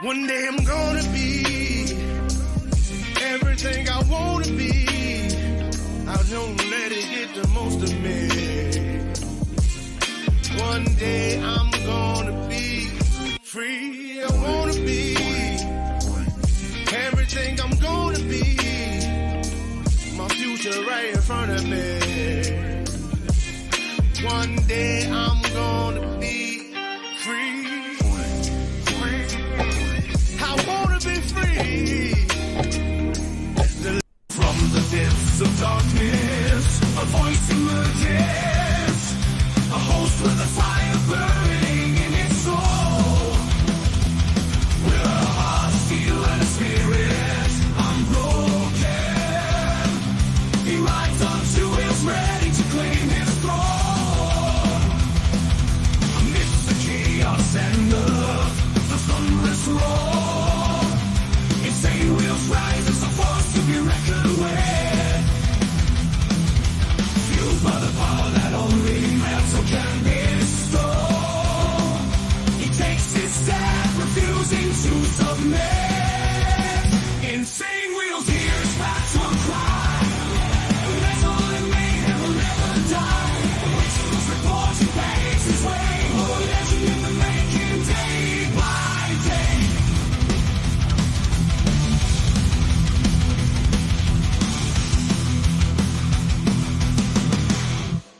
One day I'm gonna be everything I wanna be. I don't let it get the most of me. One day I'm gonna be free. I wanna be everything I'm gonna be. My future right in front of me. One day I'm gonna be free. I wanna be free. From the depths of darkness, a voice emerges, a host with a fire burning in its soul. With a heart, steel, and a spirit unbroken, he rides on two wheels, ready to claim his throne. Amidst the chaos and the thunderous roar, insane wheels rise as a force to be reckoned with. Fueled by the power that only metal can bestow, he takes his stand, refusing to submit. Insane wheels hear his battle cry. Metal and mayhem will never die. Whistles report he paves his way. A legend in the making, day by day.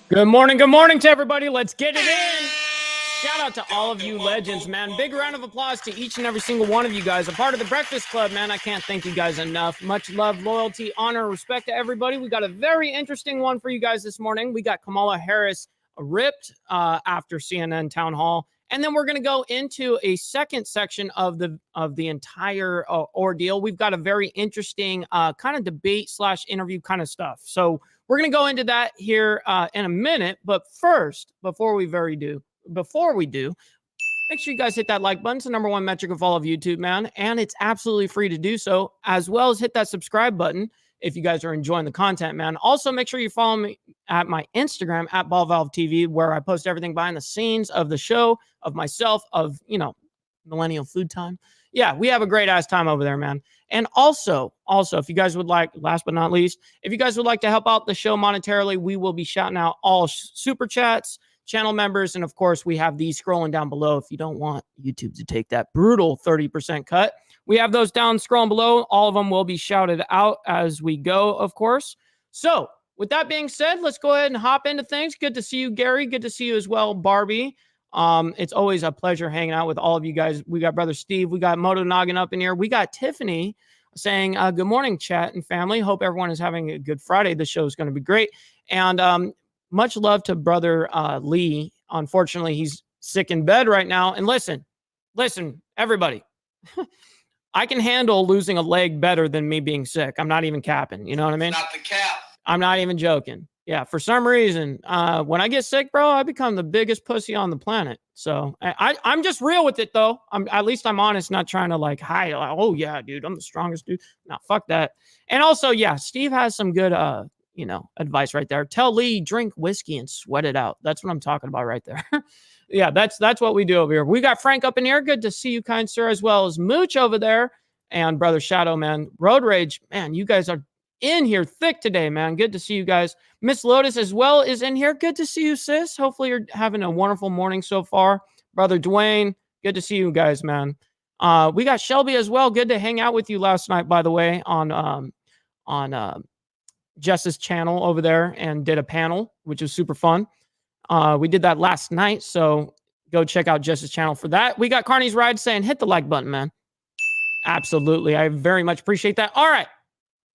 Good morning to everybody. Let's get it in. Shout out to all of you legends, man. Big round of applause to each and every single one of you guys. A part of the Breakfast Club, man. I can't thank you guys enough. Much love, loyalty, honor, respect to everybody. We got a very interesting one for you guys this morning. We got Kamala Harris ripped after CNN town hall. And then we're going to go into a second section of the entire ordeal. We've got a very interesting kind of debate / interview kind of stuff. So we're going to go into that here in a minute. But first, before we do, make sure you guys hit that like button. It's the #1 metric of all of YouTube, man. And it's absolutely free to do so, as well as hit that subscribe button if you guys are enjoying the content, man. Also, make sure you follow me at my Instagram, at BallValveTV, where I post everything behind the scenes of the show, of myself, of, Millennial Food Time. Yeah, we have a great ass time over there, man. And also, if you guys would like, last but not least, if you guys would like to help out the show monetarily, we will be shouting out all super chats, channel members, and of course, we have these scrolling down below if you don't want YouTube to take that brutal 30% cut. We have those down scrolling below. All of them will be shouted out as we go, of course. So, with that being said, let's go ahead and hop into things. Good to see you, Gary. Good to see you as well, Barbie. It's always a pleasure hanging out with all of you guys. We got Brother Steve. We got Moto Noggin up in here. We got Tiffany saying, good morning, chat and family. Hope everyone is having a good Friday. The show is going to be great. And much love to Brother Lee. Unfortunately, he's sick in bed right now. And listen, everybody. I can handle losing a leg better than me being sick. I'm not even capping. You know what I mean? Not the cap. I'm not even joking. Yeah, for some reason, when I get sick, bro, I become the biggest pussy on the planet. So I'm just real with it, though. At least I'm honest, not trying to hide. Oh, yeah, dude, I'm the strongest dude. No, fuck that. And also, yeah, Steve has some good, advice right there. Tell Lee, drink whiskey and sweat it out. That's what I'm talking about right there. Yeah, that's what we do over here. We got Frank up in here. Good to see you, kind sir, as well as Mooch over there. And Brother Shadow, man. Road Rage, man, you guys are in here thick today, man. Good to see you guys. Miss Lotus as well is in here. Good to see you, sis. Hopefully you're having a wonderful morning so far. Brother Dwayne, good to see you guys, man. We got Shelby as well. Good to hang out with you last night, by the way, on Jess's channel over there, and did a panel, which was super fun. We did that last night, so go check out Jess's channel for that. We got Carney's Ride saying, hit the like button, man. Absolutely. I very much appreciate that. All right.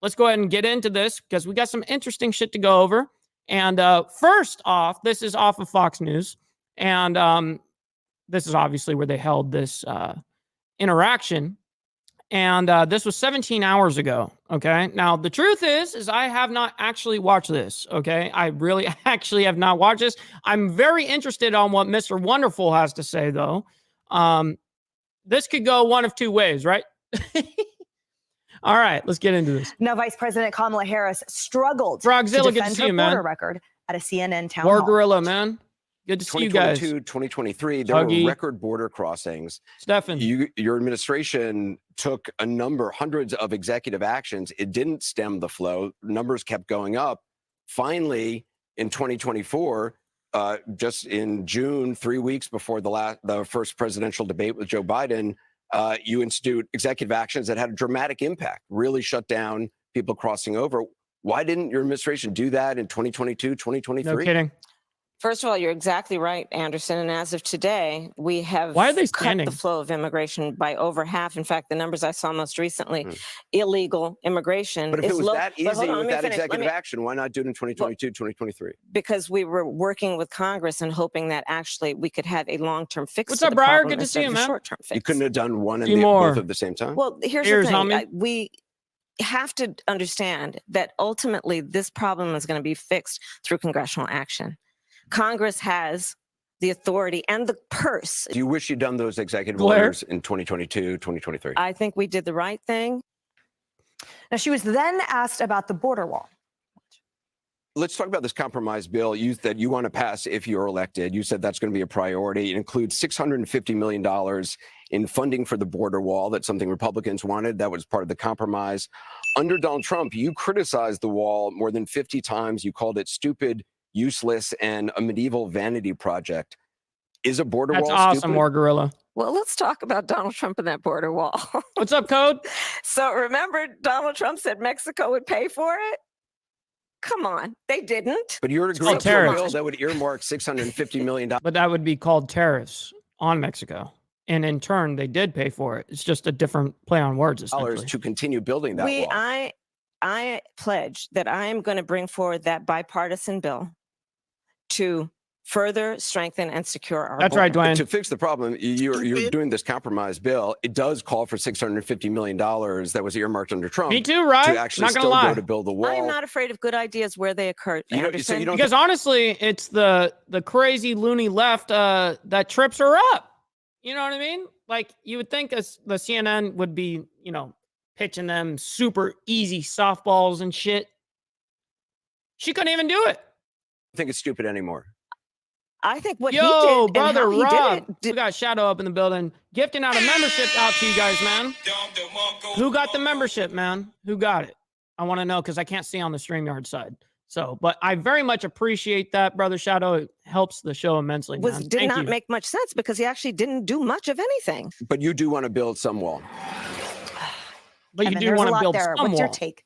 Let's go ahead and get into this because we got some interesting shit to go over. And first off, this is off of Fox News. And this is obviously where they held this interaction. And this was 17 hours ago. Okay. Now, the truth is I have not actually watched this. Okay. I really actually have not watched this. I'm very interested on what Mr. Wonderful has to say, though. This could go one of two ways, right? All right, let's get into this. Now, Vice President Kamala Harris struggled Frogzilla, to defend her border record at a CNN town War hall. Gorilla, man. Good to see you guys. 2022, 2023, there Huggy. were record border crossings. Stefan. Your administration took hundreds of executive actions. It didn't stem the flow. Numbers kept going up. Finally, in 2024, just in June, 3 weeks before the first presidential debate with Joe Biden, you institute executive actions that had a dramatic impact, really shut down people crossing over. Why didn't your administration do that in 2022, 2023? No kidding. First of all, you're exactly right, Anderson. And as of today, we have Why are they cut standing? the flow of immigration by over half. In fact, the numbers I saw most recently, illegal immigration But if is it was low. that But hold easy on, with let me that finish. executive action, why not do it in 2022, 2023? Because we were working with Congress and hoping that actually we could have a long-term fix What's to up, the Briar? problem Good to see instead you, of a man. short-term fix. You couldn't have done one and Seymour. both at the same time? Well, here's Cheers, the thing. homie. We have to understand that ultimately this problem is going to be fixed through congressional action. Congress has the authority and the purse. Do you wish you'd done those executive Blair? orders in 2022, 2023? I think we did the right thing. Now, she was then asked about the border wall. Let's talk about this compromise bill that you want to pass if you're elected. You said that's going to be a priority. It includes $650 million in funding for the border wall. That's something Republicans wanted. That was part of the compromise. Under Donald Trump, you criticized the wall more than 50 times. You called it stupid, useless, and a medieval vanity project. Is a border That's wall awesome, stupid? more gorilla. Well, let's talk about Donald Trump and that border wall. What's up, Code? So remember, Donald Trump said Mexico would pay for it? Come on, they didn't. But you're agreeing called to a tariffs. bill that would earmark $650 million. But that would be called tariffs on Mexico. And in turn, they did pay for it. It's just a different play on words, essentially. To continue building that wall. I pledge that I am going to bring forward that bipartisan bill to further strengthen and secure our That's border. right, Dwayne. To fix the problem, you're doing this compromise bill. It does call for $650 million that was earmarked under Trump. Me too, right? To actually Not gonna still lie. go to build the wall. I am not afraid of good ideas where they occur. You know, so Anderson. you don't Because honestly, it's the crazy loony left that trips her up. You know what I mean? Like, you would think the CNN would be, pitching them super easy softballs and shit. She couldn't even do it. think it's stupid anymore. I think what Yo, he did brother and how he Rob. did it. We got Shadow up in the building. Gifting out a membership out to you guys, man. Who got the membership, man? Who got it? I want to know because I can't see on the StreamYard side. So, but I very much appreciate that, brother Shadow. It helps the show immensely, man. Did Thank not you. make much sense because he actually didn't do much of anything. But you do want to build some wall. But you Kevin, do there's want a to lot build there. some What's your wall. take?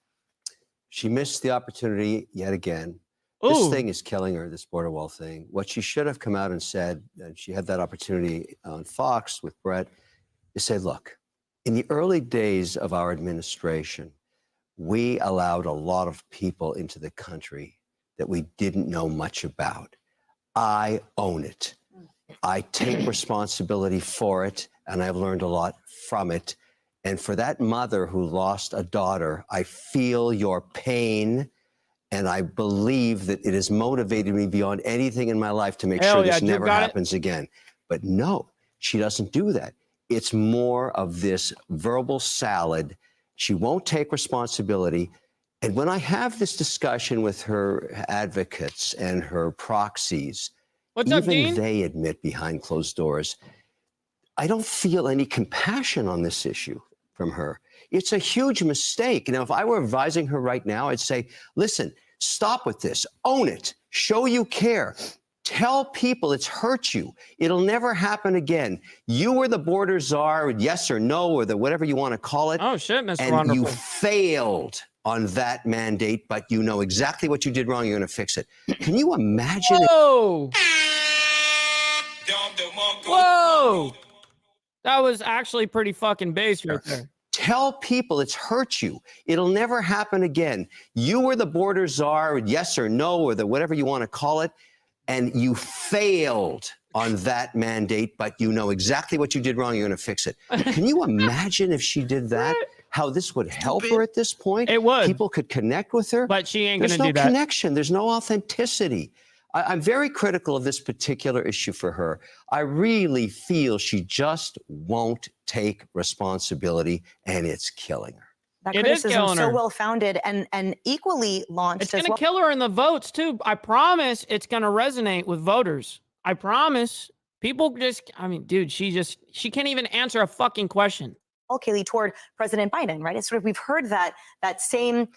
She missed the opportunity yet again. Ooh. This thing is killing her, this border wall thing. What she should have come out and said, and she had that opportunity on Fox with Brett, is say, look, in the early days of our administration, we allowed a lot of people into the country that we didn't know much about. I own it. I take responsibility for it, and I've learned a lot from it. And for that mother who lost a daughter, I feel your pain. And I believe that it has motivated me beyond anything in my life to make Hell sure yeah, this Duke never got it. happens again. But no, she doesn't do that. It's more of this verbal salad. She won't take responsibility. And when I have this discussion with her advocates and her proxies, What's up, even Dean? they admit behind closed doors, I don't feel any compassion on this issue from her. It's a huge mistake. Now, if I were advising her right now, I'd say, listen, stop with this. Own it. Show you care. Tell people it's hurt you. It'll never happen again. You were the border czar, yes or no, or the whatever you want to call it. Oh, shit, Mr. And Wonderful. you failed on that mandate, but you know exactly what you did wrong. You're going to fix it. Can you imagine it? Whoa. Whoa. That was actually pretty fucking bass right there. Tell people it's hurt you. It'll never happen again. You were the border czar, yes or no, or the whatever you want to call it, and you failed on that mandate, but you know exactly what you did wrong. You're going to fix it. Can you imagine if she did that? How this would help her at this point? It would. People could connect with her. But she ain't There's going to no do that. connection. There's no authenticity. I'm very critical of this particular issue for her. I really feel she just won't take responsibility, and it's killing her. That It is criticism killing so her. well founded and equally launched It's as going to well. kill her in the votes, too. I promise it's going to resonate with voters. I promise. People just, I mean, dude, she can't even answer a fucking question. Kaylee, toward President Biden, right? It's sort of, we've heard that same,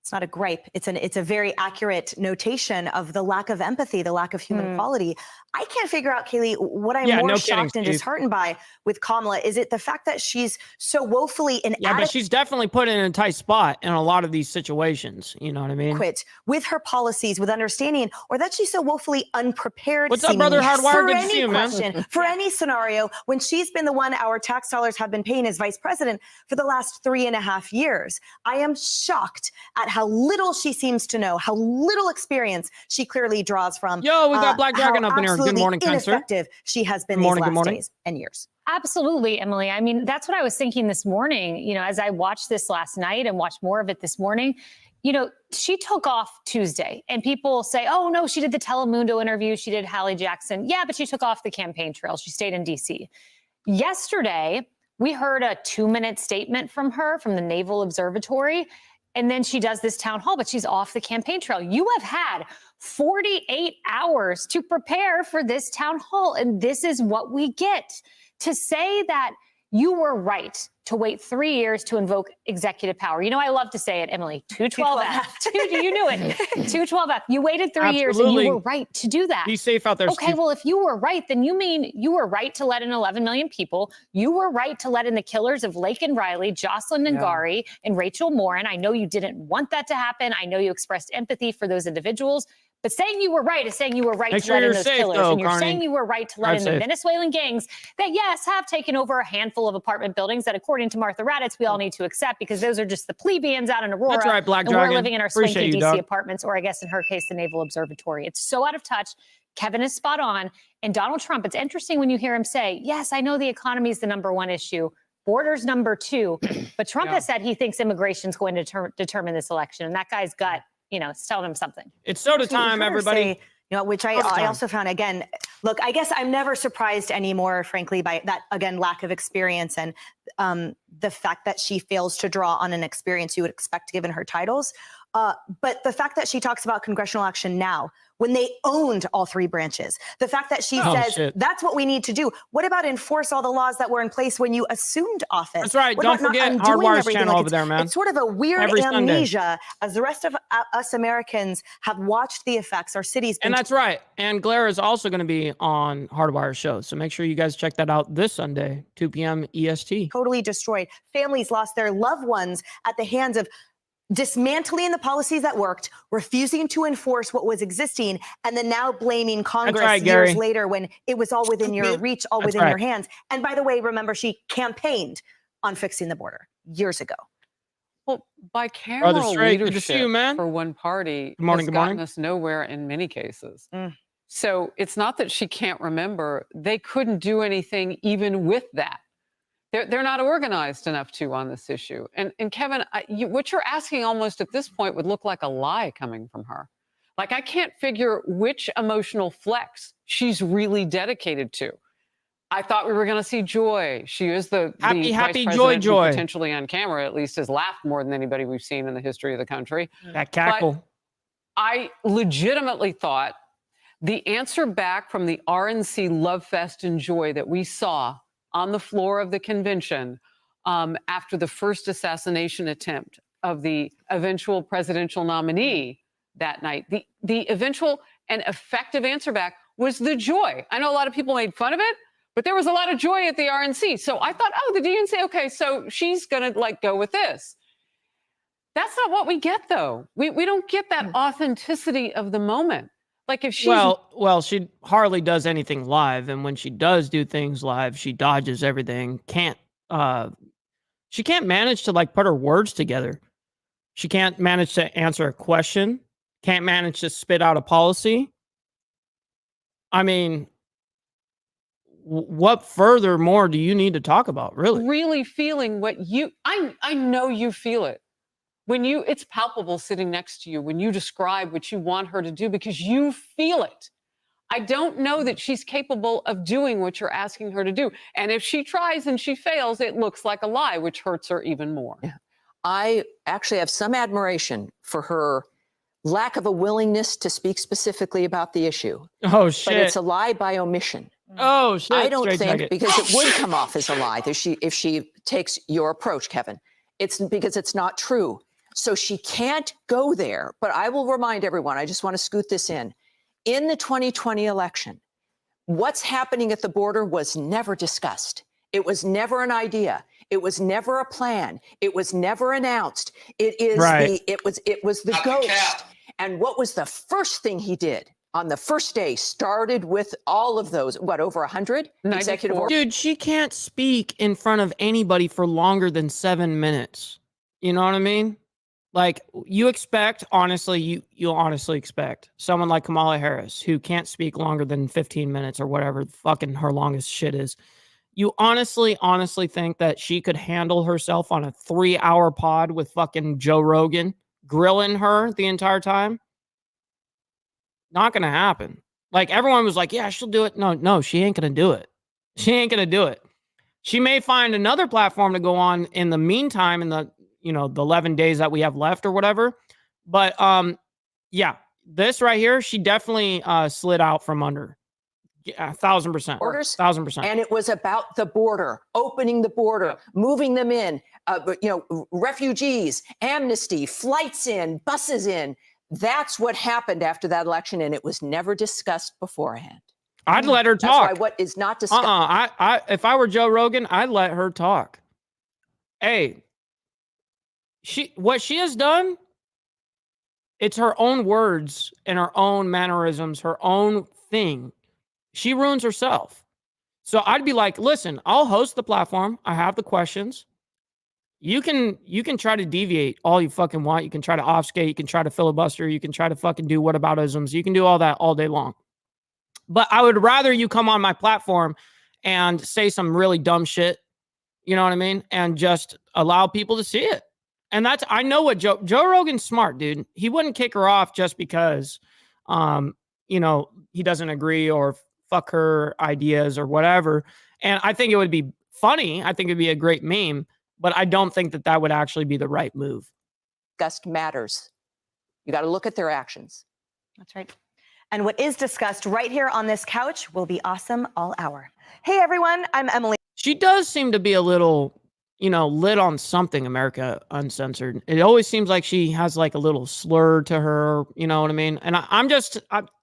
it's not a gripe, it's a very accurate notation of the lack of empathy, the lack of human quality. I can't figure out, Kaylee, what I'm more shocked and disheartened by with Kamala. Is it the fact that she's so woefully inadequate? Yeah, but she's definitely put in a tight spot in a lot of these situations. You know what I mean? With her policies, with understanding, or that she's so woefully unprepared. What's up, brother Hardwired? Good to see you, man. For any scenario, when she's been the one our tax dollars have been paying as vice president for the last 3.5 years. I am shocked at how little she seems to know, how little experience she clearly draws from. Yo, we got Black Dragon up in here. Good morning, ineffective she has been these last days and years. Absolutely, Emily. I mean, that's what I was thinking this morning, you know, as I watched this last night and watched more of it this morning. You know, she took off Tuesday and people say, oh, no, she did the Telemundo interview. She did Hallie Jackson. Yeah, but she took off the campaign trail. She stayed in D.C. Yesterday, we heard a 2-minute statement from her from the Naval Observatory. And then she does this town hall, but she's off the campaign trail. You have had 48 hours to prepare for this town hall. And this is what we get. To say that you were right to wait 3 years to invoke executive power. You know, I love to say it, Emily, 212F. You knew it. 212F. You waited 3 years and you were right to do that. Be safe out there, Okay, Steve. well, if you were right, then you mean you were right to let in 11 million people. You were right to let in the killers of Lake and Riley, Jocelyn Ngari, and Rachel Morin. I know you didn't want that to happen. I know you expressed empathy for those individuals. But saying you were right is saying you were right to let in those killers. And you're saying you were right to let in the Venezuelan gangs that, yes, have taken over a handful of apartment buildings that, according to Martha Raddatz, we all need to accept because those are just the plebeians out in Aurora. That's right, Black Dragon. And we're living in our swanky DC dog. apartments, or I guess in her case, the Naval Observatory. It's so out of touch. Kevin is spot on. And Donald Trump, it's interesting when you hear him say, yes, I know the economy is the #1 issue. Borders #2. But Trump has said he thinks immigration is going to determine this election. And that guy's gut, you know, it's telling him something. It's soda time, everybody. Say, you know, which I also found, again, look, I guess I'm never surprised anymore, frankly, by that, again, lack of experience and the fact that she fails to draw on an experience you would expect given her titles. But the fact that she talks about congressional action now, when they owned all 3 branches, the fact that she says that's what we need to do. What about enforce all the laws that were in place when you assumed office? That's right. What Don't forget Hardwire's channel over there, man. It's sort of a weird Every amnesia as the rest of us Americans have watched the effects. Our cities. And that's right. And Glare is also going to be on Hardwire's show. So make sure you guys check that out this Sunday, 2 p.m. EST. Totally destroyed. Families lost their loved ones at the hands of dismantling the policies that worked, refusing to enforce what was existing, and then now blaming Congress years later when it was all within your reach, all within your hands. And by the way, remember, she campaigned on fixing the border years ago. Well, bicameral leadership man. for one party has gotten us nowhere in many cases. So it's not that she can't remember. They couldn't do anything even with that. They're not organized enough on this issue. And Kevin, what you're asking almost at this point would look like a lie coming from her. Like, I can't figure which emotional flex she's really dedicated to. I thought we were going to see Joy. She is the happy vice president who potentially on camera at least has laughed more than anybody we've seen in the history of the country. That cackle. But I legitimately thought the answer back from the RNC love fest and joy that we saw on the floor of the convention after the first assassination attempt of the eventual presidential nominee that night, the eventual and effective answer back was the joy. I know a lot of people made fun of it, but there was a lot of joy at the RNC. So I thought, oh, the DNC, okay, so she's going to go with this. That's not what we get, though. We don't get that authenticity of the moment. Like if she's well, she hardly does anything live, and when she does do things live, she dodges everything. She can't manage to put her words together. She can't manage to answer a question. Can't manage to spit out a policy. I mean, what further more do you need to talk about, really? Really feeling what I know you feel it. When it's palpable sitting next to you, when you describe what you want her to do because you feel it. I don't know that she's capable of doing what you're asking her to do. And if she tries and she fails, it looks like a lie, which hurts her even more. Yeah. I actually have some admiration for her lack of a willingness to speak specifically about the issue. Oh shit. But it's a lie by omission. Oh shit. I don't Straight think jacket. because it would come off as a lie if she takes your approach, Kevin. It's because it's not true. So she can't go there. But I will remind everyone, I just want to scoot this in. In the 2020 election, what's happening at the border was never discussed. It was never an idea. It was never a plan. It was never announced. It is Right. it was the ghost. And what was the first thing he did? On the first day, started with all of those, what, over 100 executive orders? Dude, she can't speak in front of anybody for longer than 7 minutes. You know what I mean? Like, you expect, honestly, you'll honestly expect someone like Kamala Harris, who can't speak longer than 15 minutes or whatever fucking her longest shit is. You honestly think that she could handle herself on a 3-hour pod with fucking Joe Rogan grilling her the entire time? Not gonna happen. Like, everyone was like, yeah, she'll do it. No, she ain't gonna do it. She ain't gonna do it. She may find another platform to go on in the meantime, in the, the 11 days that we have left or whatever. But yeah, this right here, she definitely slid out from under. Yeah, 1,000%. Orders, 1,000%. And it was about the border, opening the border, moving them in, refugees, amnesty, flights in, buses in. That's what happened after that election, and it was never discussed beforehand. I'd let her talk. That's why what is not discussed. If I were Joe Rogan, I'd let her talk. Hey, what she has done, it's her own words and her own mannerisms, her own thing. She ruins herself. So I'd be like, listen, I'll host the platform. I have the questions. You can try to deviate all you fucking want. You can try to obfuscate. You can try to filibuster. You can try to fucking do whataboutisms. You can do all that all day long. But I would rather you come on my platform and say some really dumb shit. You know what I mean? And just allow people to see it. And I know what Joe Rogan's smart, dude. He wouldn't kick her off just because, he doesn't agree or fuck her ideas or whatever. And I think it would be funny. I think it'd be a great meme, but I don't think that would actually be the right move. Discussed matters. You got to look at their actions. That's right. And what is discussed right here on this couch will be awesome all hour. Hey, everyone. I'm Emily. She does seem to be a little, lit on something, America Uncensored. It always seems like she has like a little slur to her, you know what I mean? And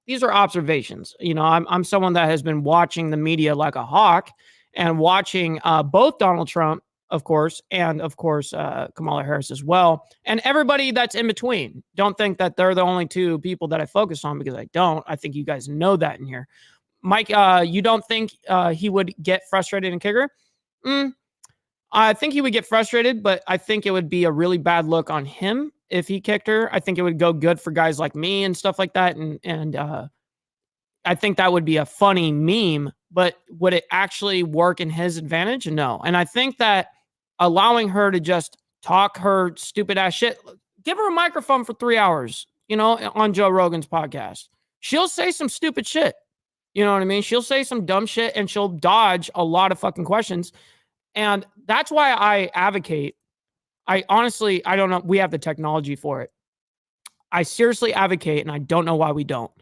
these are observations. I'm someone that has been watching the media like a hawk and watching both Donald Trump, of course, and of course, Kamala Harris as well. And everybody that's in between. Don't think that they're the only two people that I focus on, because I don't. I think you guys know that in here. Mike, you don't think he would get frustrated and kick her? I think he would get frustrated, but I think it would be a really bad look on him if he kicked her. I think it would go good for guys like me and stuff like that. And I think that would be a funny meme, but would it actually work in his advantage? No. And I think that allowing her to just talk her stupid ass shit, give her a microphone for 3 hours, on Joe Rogan's podcast. She'll say some stupid shit. You know what I mean? She'll say some dumb shit and she'll dodge a lot of fucking questions. And that's why I advocate. I don't know. We have the technology for it. I seriously advocate, and I don't know why we don't.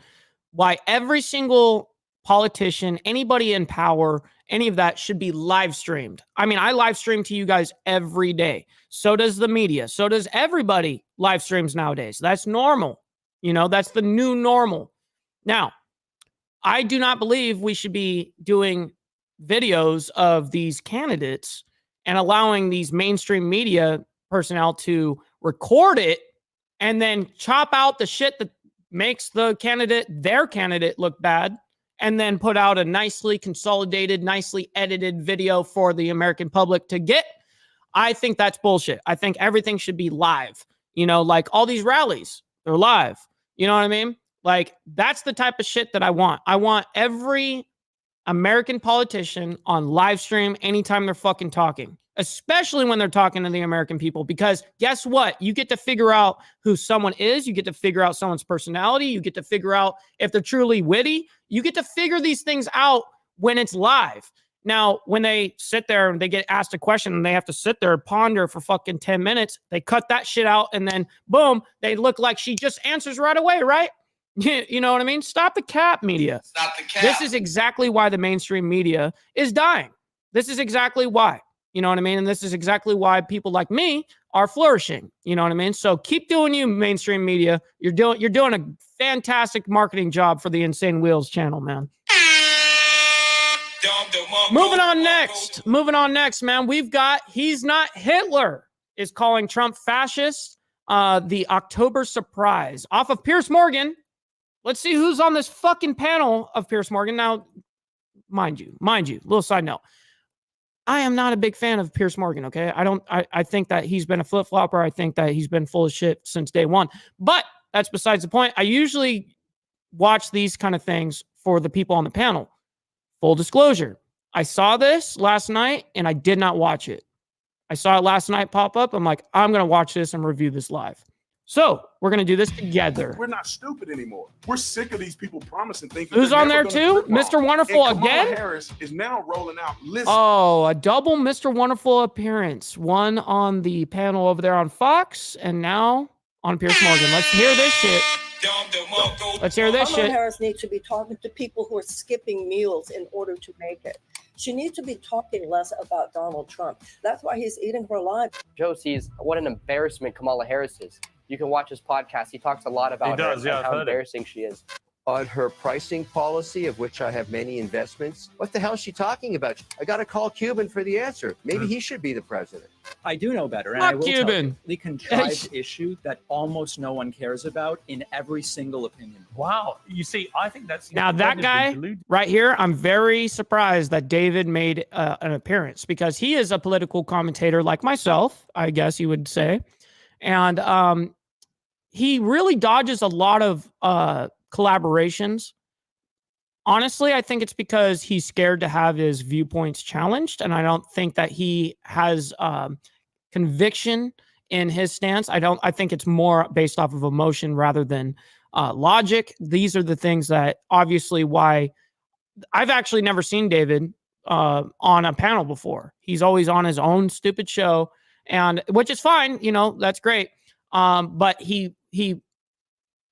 Why every single politician, anybody in power, any of that should be live streamed. I mean, I live stream to you guys every day. So does the media. So does everybody live streams nowadays. That's normal. That's the new normal. Now, I do not believe we should be doing videos of these candidates and allowing these mainstream media personnel to record it and then chop out the shit that makes their candidate look bad, and then put out a nicely consolidated, nicely edited video for the American public to get. I think that's bullshit. I think everything should be live. Like all these rallies, they're live. You know what I mean? Like, that's the type of shit that I want. I want every American politician on live stream anytime they're fucking talking, especially when they're talking to the American people, because guess what? You get to figure out who someone is. You get to figure out someone's personality. You get to figure out if they're truly witty. You get to figure these things out when it's live. Now, when they sit there and they get asked a question and they have to sit there and ponder for fucking 10 minutes, they cut that shit out and then boom, they look like she just answers right away, right? You know what I mean? Stop the cap, media. Stop the cap. This is exactly why the mainstream media is dying. This is exactly why. You know what I mean? And this is exactly why people like me are flourishing. You know what I mean? So keep doing you, mainstream media. You're doing a fantastic marketing job for the Insane Wheels channel, man. Moving on next, man. We've got He's Not Hitler is calling Trump fascist. The October surprise off of Piers Morgan. Let's see who's on this fucking panel of Piers Morgan. Now, mind you, little side note. I am not a big fan of Piers Morgan, okay? I think that he's been a flip-flopper. I think that he's been full of shit since day one. But that's besides the point. I usually watch these kind of things for the people on the panel. Full disclosure, I saw this last night and I did not watch it. I saw it last night pop up. I'm like, I'm going to watch this and review this live. So we're going to do this together. We're not stupid anymore. We're sick of these people promising things. Who's on there too? Mr. Wonderful and again? Kamala Harris is now rolling out lists. Oh, a double Mr. Wonderful appearance. One on the panel over there on Fox and now on Piers Morgan. Let's hear this shit. Let's hear this Kamala shit. Harris needs to be talking to people who are skipping meals in order to make it. She needs to be talking less about Donald Trump. That's why he's eating her alive. Joe sees what an embarrassment Kamala Harris is. You can watch his podcast. He talks a lot about her and how embarrassing she is. On her pricing policy, of which I have many investments. What the hell is she talking about? I got to call Cuban for the answer. Maybe he should be the president. I do know better, and Not I will Cuban. tell you, the contrived issue that almost no one cares about in every single opinion. Wow. You see, I think that's... Now that guy right here, I'm very surprised that David made an appearance because he is a political commentator like myself, I guess you would say. And he really dodges a lot of collaborations. Honestly, I think it's because he's scared to have his viewpoints challenged, and I don't think that he has conviction in his stance. I think it's more based off of emotion rather than logic. These are the things that obviously why I've actually never seen David on a panel before. He's always on his own stupid show, and which is fine, you know, that's great. But he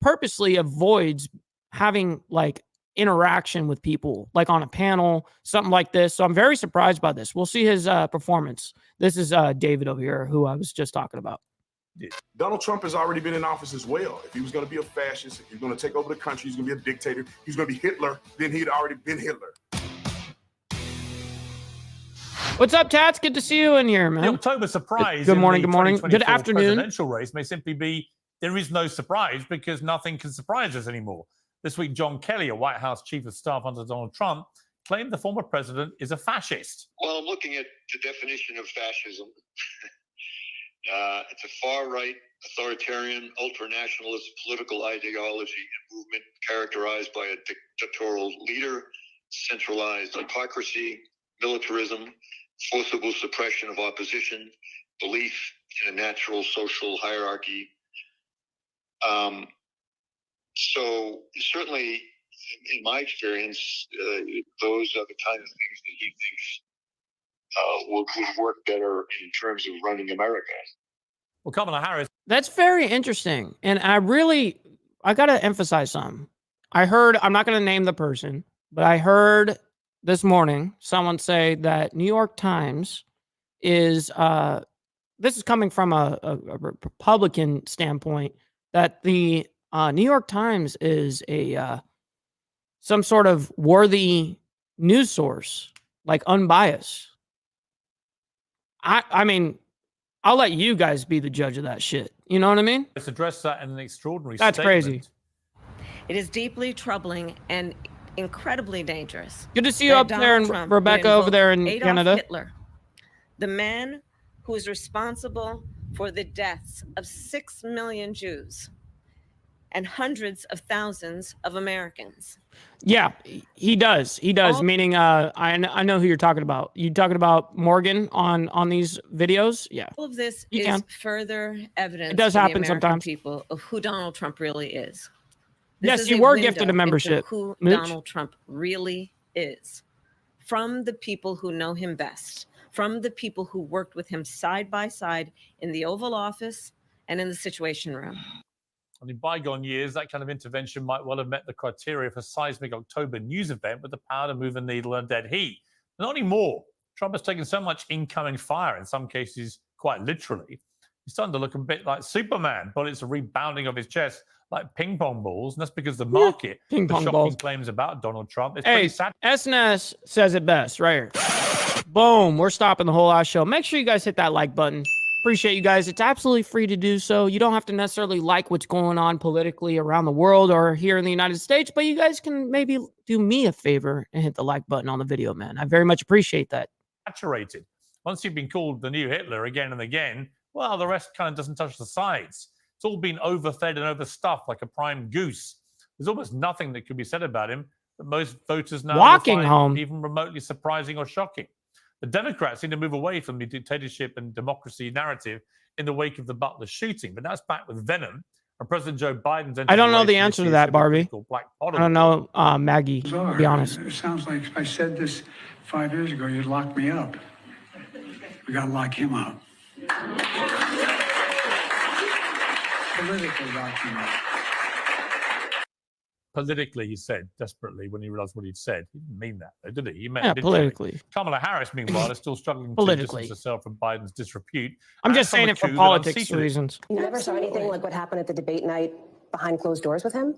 purposely avoids having like interaction with people, like on a panel, something like this. So I'm very surprised by this. We'll see his performance. This is David over here, who I was just talking about. Donald Trump has already been in office as well. If he was going to be a fascist, if he's going to take over the country, he's going to be a dictator, he's going to be Hitler, then he'd already been Hitler. What's up, Tats? Good to see you in here, man. The October surprise. Good morning, good morning. Good afternoon. Presidential race may simply be there is no surprise because nothing can surprise us anymore. This week, John Kelly, a White House chief of staff under Donald Trump, claimed the former president is a fascist. Well, I'm looking at the definition of fascism. It's a far-right, authoritarian, ultra-nationalist political ideology and movement characterized by a dictatorial leader, centralized autocracy, militarism, forcible suppression of opposition, belief in a natural social hierarchy. So certainly, in my experience, those are the kind of things that he thinks would work better in terms of running America. Well, Kamala Harris. That's very interesting. And I got to emphasize something. I heard, I'm not going to name the person, but I heard this morning someone say that New York Times is, this is coming from a Republican standpoint, that the New York Times is some sort of worthy news source, like unbiased. I mean, I'll let you guys be the judge of that shit. You know what I mean? Let's address that in an extraordinary That's statement. crazy. It is deeply troubling and incredibly dangerous. Good to see you up there, and Rebecca over there in Adolf Canada. Hitler, the man who is responsible for the deaths of 6 million Jews and hundreds of thousands of Americans. Yeah, he does. He does. Meaning, I know who you're talking about. You talking about Morgan on these videos? Yeah. All of this You is can. further evidence It does to the happen American sometimes. people of who Donald Trump really is. Yes, is you a were window gifted a into membership, Who Mooch. Donald Trump really is. from the people who know him best, from the people who worked with him side by side in the Oval Office and in the Situation Room. And in bygone years, that kind of intervention might well have met the criteria for a seismic October news event with the power to move a needle in a dead heat. But not anymore. Trump has taken so much incoming fire, in some cases quite literally. He's starting to look a bit like Superman. Bullets are rebounding off his chest like ping pong balls. And that's because the market Ping for pong shocking balls. claims about Donald Trump is Hey, pretty sad. SNS says it best right here. Boom. We're stopping the whole ass show. Make sure you guys hit that like button. Appreciate you guys. It's absolutely free to do so. You don't have to necessarily like what's going on politically around the world or here in the United States, but you guys can maybe do me a favor and hit the like button on the video, man. I very much appreciate that. Saturated. Once you've been called the new Hitler again and again, well, the rest kind of doesn't touch the sides. It's all been overfed and overstuffed like a prime goose. There's almost nothing that could be said about him that most voters now Walking find home. even remotely surprising or shocking. The Democrats seem to move away from the dictatorship and democracy narrative in the wake of the Butler shooting, but that's back with venom. And President Joe Biden's I don't know the answer to that, Barbie. I don't know, Maggie, to be honest. It sounds like if I said this 5 years ago, you'd lock me up. We got to lock him up. Politically lock him up. Politically, he said desperately when he realized what he'd said. He didn't mean that, though, did he? He meant Yeah, literally. politically. Kamala Harris, meanwhile, is still struggling to Politically. distance herself from Biden's disrepute. I'm and just from saying a it for coup that politics unseated him. reasons. You never saw anything like what happened at the debate night behind closed doors with him?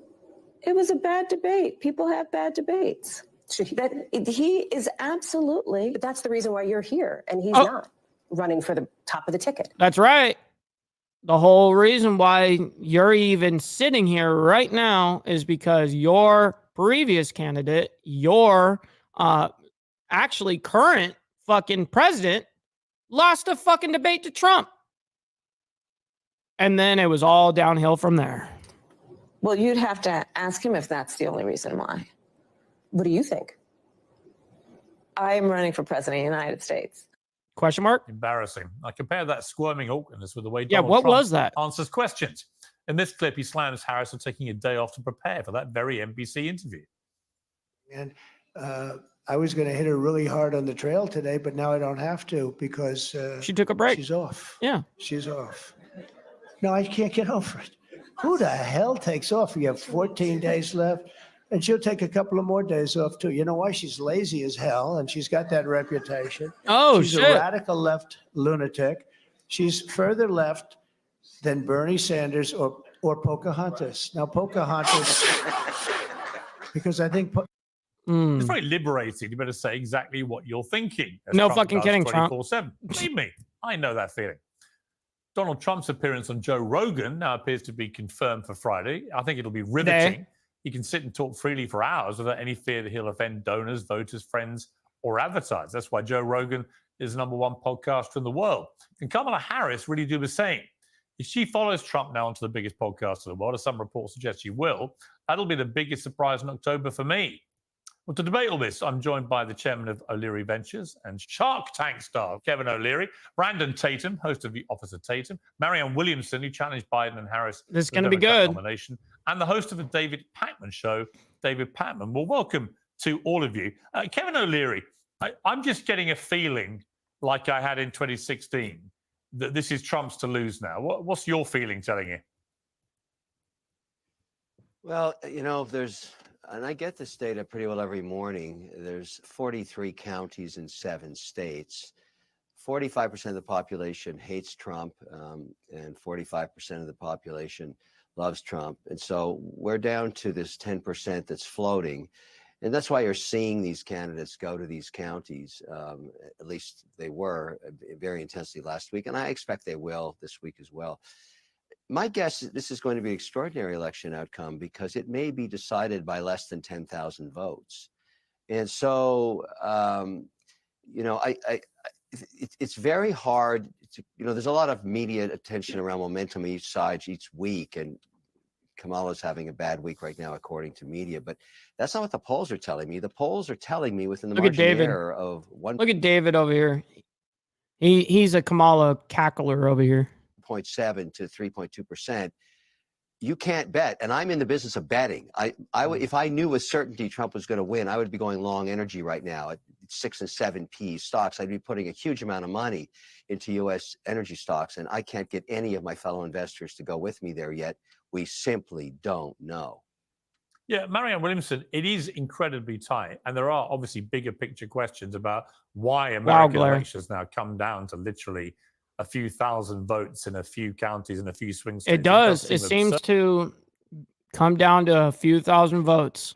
It was a bad debate. People have bad debates. He is absolutely. But that's the reason why you're here, and he's Oh. not running for the top of the ticket. That's right. The whole reason why you're even sitting here right now is because your previous candidate, your actually current fucking president, lost a fucking debate to Trump. And then it was all downhill from there. Well, you'd have to ask him if that's the only reason why. What do you think? I'm running for president of the United States. Question mark? Embarrassing. I compare that squirming awkwardness with the way Yeah, Donald what Trump was that? answers questions. In this clip, he slams Harris for taking a day off to prepare for that very NBC interview. And I was going to hit her really hard on the trail today, but now I don't have to because she took a break. She's off. Yeah. She's off. No, I can't get over it. Who the hell takes off? We have 14 days left. And she'll take a couple of more days off, too. You know why? She's lazy as hell, and she's got that reputation. Oh, she's shit. a radical left lunatic. She's further left than Bernie Sanders or Pocahontas. Now, Pocahontas, because I think... It's very liberating. You better say exactly what you're thinking. as No Trump fucking does kidding, Trump. 24/7. Believe me, I know that feeling. Donald Trump's appearance on Joe Rogan now appears to be confirmed for Friday. I think it'll be riveting. He can sit and talk freely for hours without any fear that he'll offend donors, voters, friends, or advertisers. That's why Joe Rogan is the #1 podcaster in the world. And Kamala Harris really do the same. If she follows Trump now onto the biggest podcast in the world, as some reports suggest she will, that'll be the biggest surprise in October for me. Well, to debate all this, I'm joined by the chairman of O'Leary Ventures and Shark Tank star Kevin O'Leary, Brandon Tatum, host of The Office of Tatum, Marianne Williamson, who challenged Biden and Harris This is for the gonna be Democrat good. nomination, and the host of the David Pakman Show, David Pakman. Well, welcome to all of you. Kevin O'Leary, I'm just getting a feeling like I had in 2016 that this is Trump's to lose now. What's your feeling telling you? Well, you know, and I get this data pretty well every morning. There's 43 counties in 7 states. 45% of the population hates Trump, and 45% of the population loves Trump. And so we're down to this 10% that's floating. And that's why you're seeing these candidates go to these counties. At least they were very intensely last week. And I expect they will this week as well. My guess is this is going to be an extraordinary election outcome because it may be decided by less than 10,000 votes. And so, you know, it's very hard to, you know, there's a lot of media attention around momentum each side each week. And Kamala's having a bad week right now, according to media. But that's not what the polls are telling me. The polls are telling me within the margin of error of one. Look at David over here. He's a Kamala cackler over here. 0.7 to 3.2%. You can't bet, and I'm in the business of betting. If I knew with certainty Trump was going to win, I would be going long energy right now. 6 and 7 P stocks. I'd be putting a huge amount of money into U.S. energy stocks, and I can't get any of my fellow investors to go with me there yet. We simply don't know. Yeah, Marianne Williamson, it is incredibly tight. And there are obviously bigger picture questions about why American elections now come down to literally a few thousand votes in a few counties and a few swing states. It does. It seems to come down to a few thousand votes.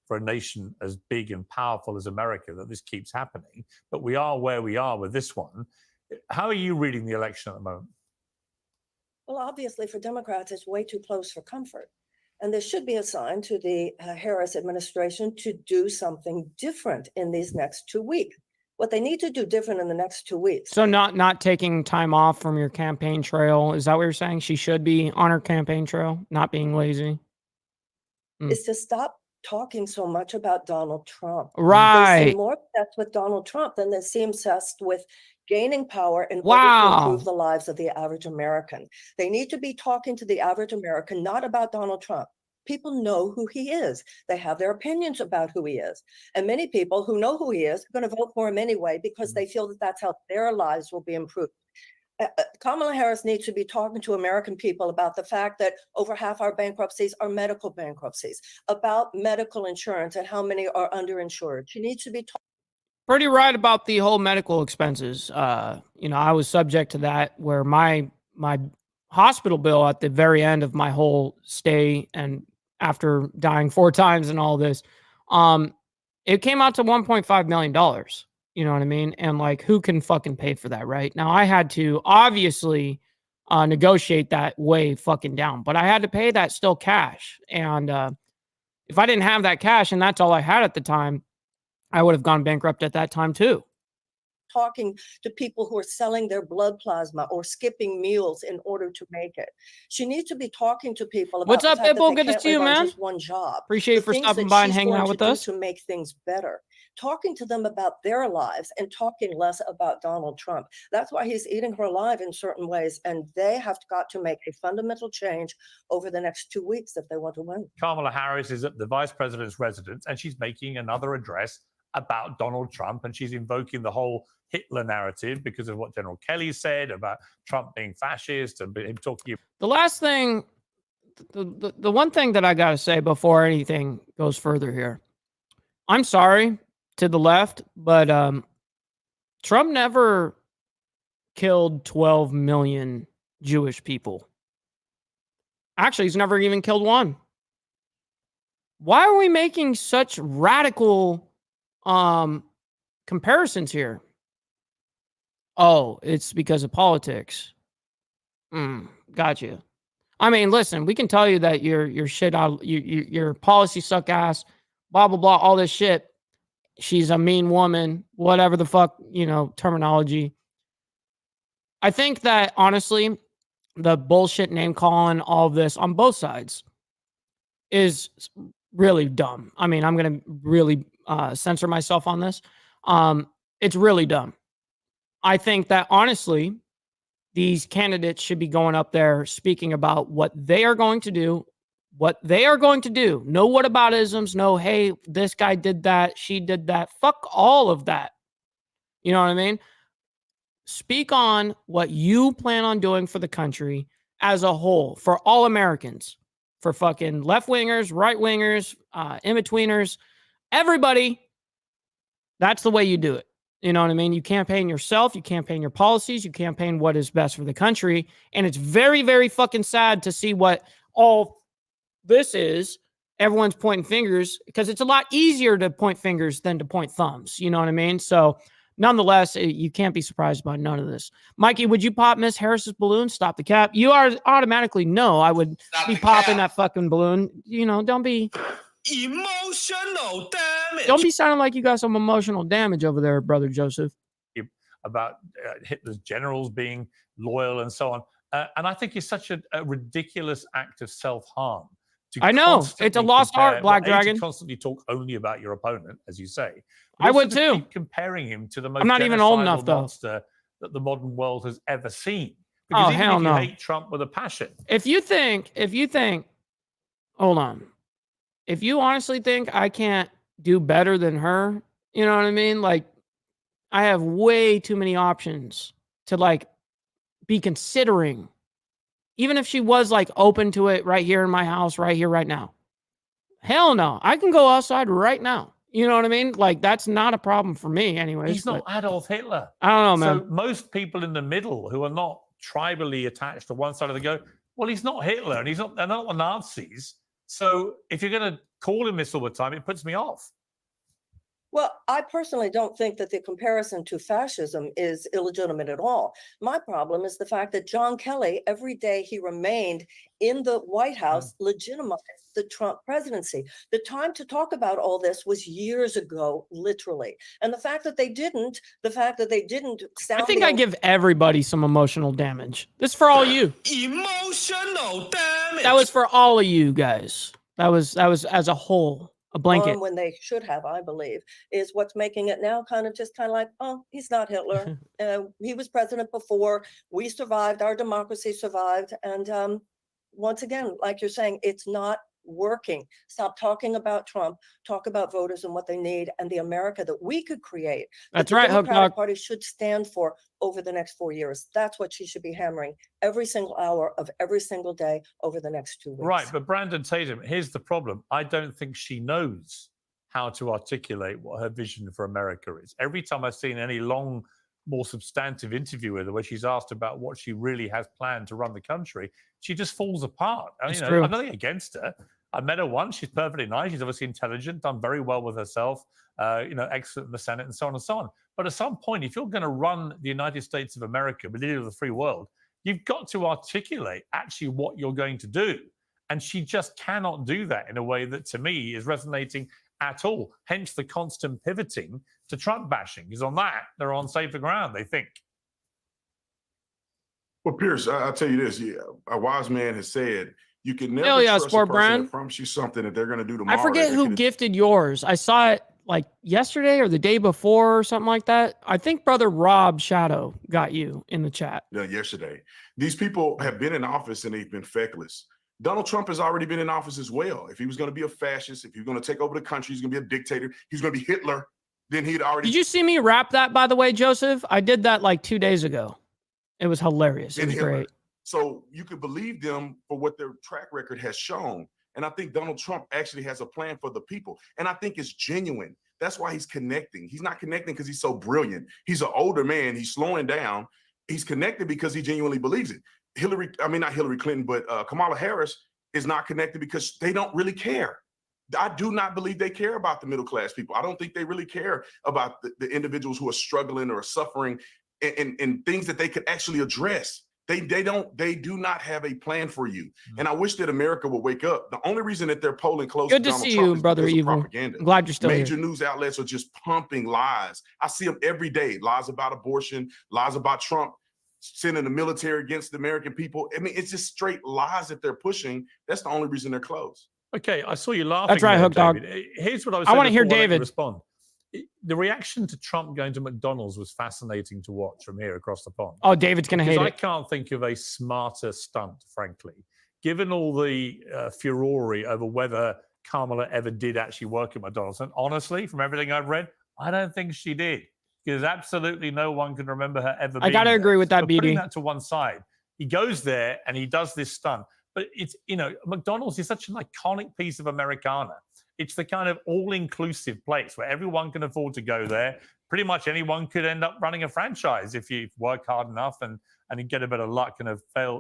For a nation as big and powerful as America that this keeps happening. But we are where we are with this one. How are you reading the election at the moment? Well, obviously for Democrats, it's way too close for comfort. And there should be a sign to the Harris administration to do something different in these next 2 weeks. What they need to do different in the next 2 weeks. So not taking time off from your campaign trail. Is that what you're saying? She should be on her campaign trail, not being lazy. Is to stop talking so much about Donald Trump. Right. They seem more obsessed with Donald Trump than they seem obsessed with gaining power in order to improve the lives of the average American. They need to be talking to the average American, not about Donald Trump. People know who he is. They have their opinions about who he is. And many people who know who he is are going to vote for him anyway because they feel that that's how their lives will be improved. Kamala Harris needs to be talking to American people about the fact that over half our bankruptcies are medical bankruptcies, about medical insurance and how many are underinsured. She needs to be pretty right about the whole medical expenses. You know, I was subject to that where my hospital bill at the very end of my whole stay and after dying 4 times and all this, it came out to $1.5 million. You know what I mean? And like, who can fucking pay for that, right? Now, I had to obviously negotiate that way fucking down, but I had to pay that still cash. And if I didn't have that cash and that's all I had at the time, I would have gone bankrupt at that time too. Talking to people who are selling their blood plasma or skipping meals in order to make it. She needs to be talking to people about What's up, Pitbull? Good to see you, man. just one job. Appreciate you for stopping by and hanging out with us. To make things better. Talking to them about their lives and talking less about Donald Trump. That's why he's eating her alive in certain ways. And they have got to make a fundamental change over the next 2 weeks if they want to win. Kamala Harris is at the vice president's residence and she's making another address about Donald Trump, and she's invoking the whole Hitler narrative because of what General Kelly said about Trump being fascist and him talking. The last thing, the one thing that I got to say before anything goes further here, I'm sorry to the left, but Trump never killed 12 million Jewish people. Actually, he's never even killed one. Why are we making such radical comparisons here? Oh, it's because of politics. Gotcha. I mean, listen, we can tell you that your shit out, your policy suck ass, blah blah blah, all this shit. She's a mean woman, whatever the fuck, terminology. I think that honestly, the bullshit name calling, all of this on both sides is really dumb. I mean, I'm gonna really censor myself on this. It's really dumb. I think that honestly, these candidates should be going up there speaking about what they are going to do, No whataboutisms, no, hey, this guy did that, she did that. Fuck all of that. You know what I mean? Speak on what you plan on doing for the country as a whole, for all Americans, for fucking left-wingers, right-wingers, in-betweeners, everybody. That's the way you do it. You know what I mean? You campaign yourself, you campaign your policies, you campaign what is best for the country. And it's very, very fucking sad to see what all this is. Everyone's pointing fingers because it's a lot easier to point fingers than to point thumbs. You know what I mean? So nonetheless, you can't be surprised by none of this. Mikey, would you pop Miss Harris's balloon? Stop the cap. You are automatically no. I would be popping that fucking balloon. Don't be emotional damage. Don't be sounding like you got some emotional damage over there, brother Joseph. About Hitler's generals being loyal and so on. And I think it's such a ridiculous act of self-harm. I know. It's a lost art, Black Dragon. To constantly talk only about your opponent, as you say. I would too. Keep comparing him to the most I'm not even old enough, though, monster that the modern world has ever seen. Because even hell if no. you hate Trump with a passion. If you think, hold on. If you honestly think I can't do better than her You know what I mean? Like, I have way too many options to like be considering. Even if she was like open to it right here in my house, right here, right now. Hell no. I can go outside right now. You know what I mean? Like, that's not a problem for me anyways. He's not Adolf Hitler. I don't know, man. So most people in the middle who are not tribally attached to one side of the go, well, he's not Hitler and they're not the Nazis. So if you're going to call him this all the time, it puts me off. Well, I personally don't think that the comparison to fascism is illegitimate at all. My problem is the fact that John Kelly, every day he remained in the White House, legitimized the Trump presidency. The time to talk about all this was years ago, literally. And the fact that they didn't sound. I think I give everybody some emotional damage. This is for all you. Emotional damage. That was for all of you guys. That was as a whole. A blanket. When they should have, I believe, is what's making it now kind of like, oh, he's not Hitler. He was president before. We survived. Our democracy survived. And once again, like you're saying, it's not working. Stop talking about Trump. Talk about voters and what they need and the America that we could create. That's right, The Hook Democratic Dog. Party should stand for over the next 4 years. That's what she should be hammering every single hour of every single day over the next 2 weeks. Right, but Brandon Tatum, here's the problem. I don't think she knows how to articulate what her vision for America is. Every time I've seen any long, more substantive interview with her where she's asked about what she really has planned to run the country, she just falls apart. I mean, true. I'm nothing against her. I met her once. She's perfectly nice. She's obviously intelligent, done very well with herself, excellent in the Senate and so on and so on. But at some point, if you're going to run the United States of America, the leader of the free world, you've got to articulate actually what you're going to do. And she just cannot do that in a way that, to me, is resonating at all. Hence the constant pivoting to Trump bashing. Because on that, they're on safer ground, they think. Well, Pierce, I'll tell you this. Yeah, a wise man has said, you can never Hell yeah, trust Sport a person Brand. that promise you something that they're going to do tomorrow. I forget that who gifted yours. I saw it like yesterday or the day before or something like that. I think brother Rob Shadow got you in the chat. Yesterday. These people have been in office and they've been feckless. Donald Trump has already been in office as well. If he was going to be a fascist, if he was going to take over the country, he's going to be a dictator, he's going to be Hitler, then he'd already... Did you see me rap that, by the way, Joseph? I did that like 2 days ago. It was hilarious. It was great. So you could believe them for what their track record has shown. And I think Donald Trump actually has a plan for the people. And I think it's genuine. That's why he's connecting. He's not connecting because he's so brilliant. He's an older man. He's slowing down. He's connected because he genuinely believes it. Not Hillary Clinton, but Kamala Harris is not connected because they don't really care. I do not believe they care about the middle class people. I don't think they really care about the individuals who are struggling or suffering and things that they could actually address. They do not have a plan for you. And I wish that America would wake up. The only reason that they're polling close Good to to Donald see Trump you, is brother because of Evil. propaganda. I'm glad you're still Major here. news outlets are just pumping lies. I see them every day. Lies about abortion, lies about Trump sending the military against the American people. I mean, it's just straight lies that they're pushing. That's the only reason they're closed. Okay, I saw you laughing. That's right, there, Hook Dog. David. Here's what I was I saying want to hear before I let you David. respond. The reaction to Trump going to McDonald's was fascinating to watch from here across the pond. Oh, David's going to hate Because I it. can't think of a smarter stunt, frankly, given all the furore over whether Kamala ever did actually work at McDonald's. And honestly, from everything I've read, I don't think she did. Because absolutely no one can remember her ever being I got to there. agree with that, But putting BD. that to one side, he goes there and he does this stunt. But it's, McDonald's is such an iconic piece of Americana. It's the kind of all-inclusive place where everyone can afford to go there. Pretty much anyone could end up running a franchise if you work hard enough and you get a bit of luck and a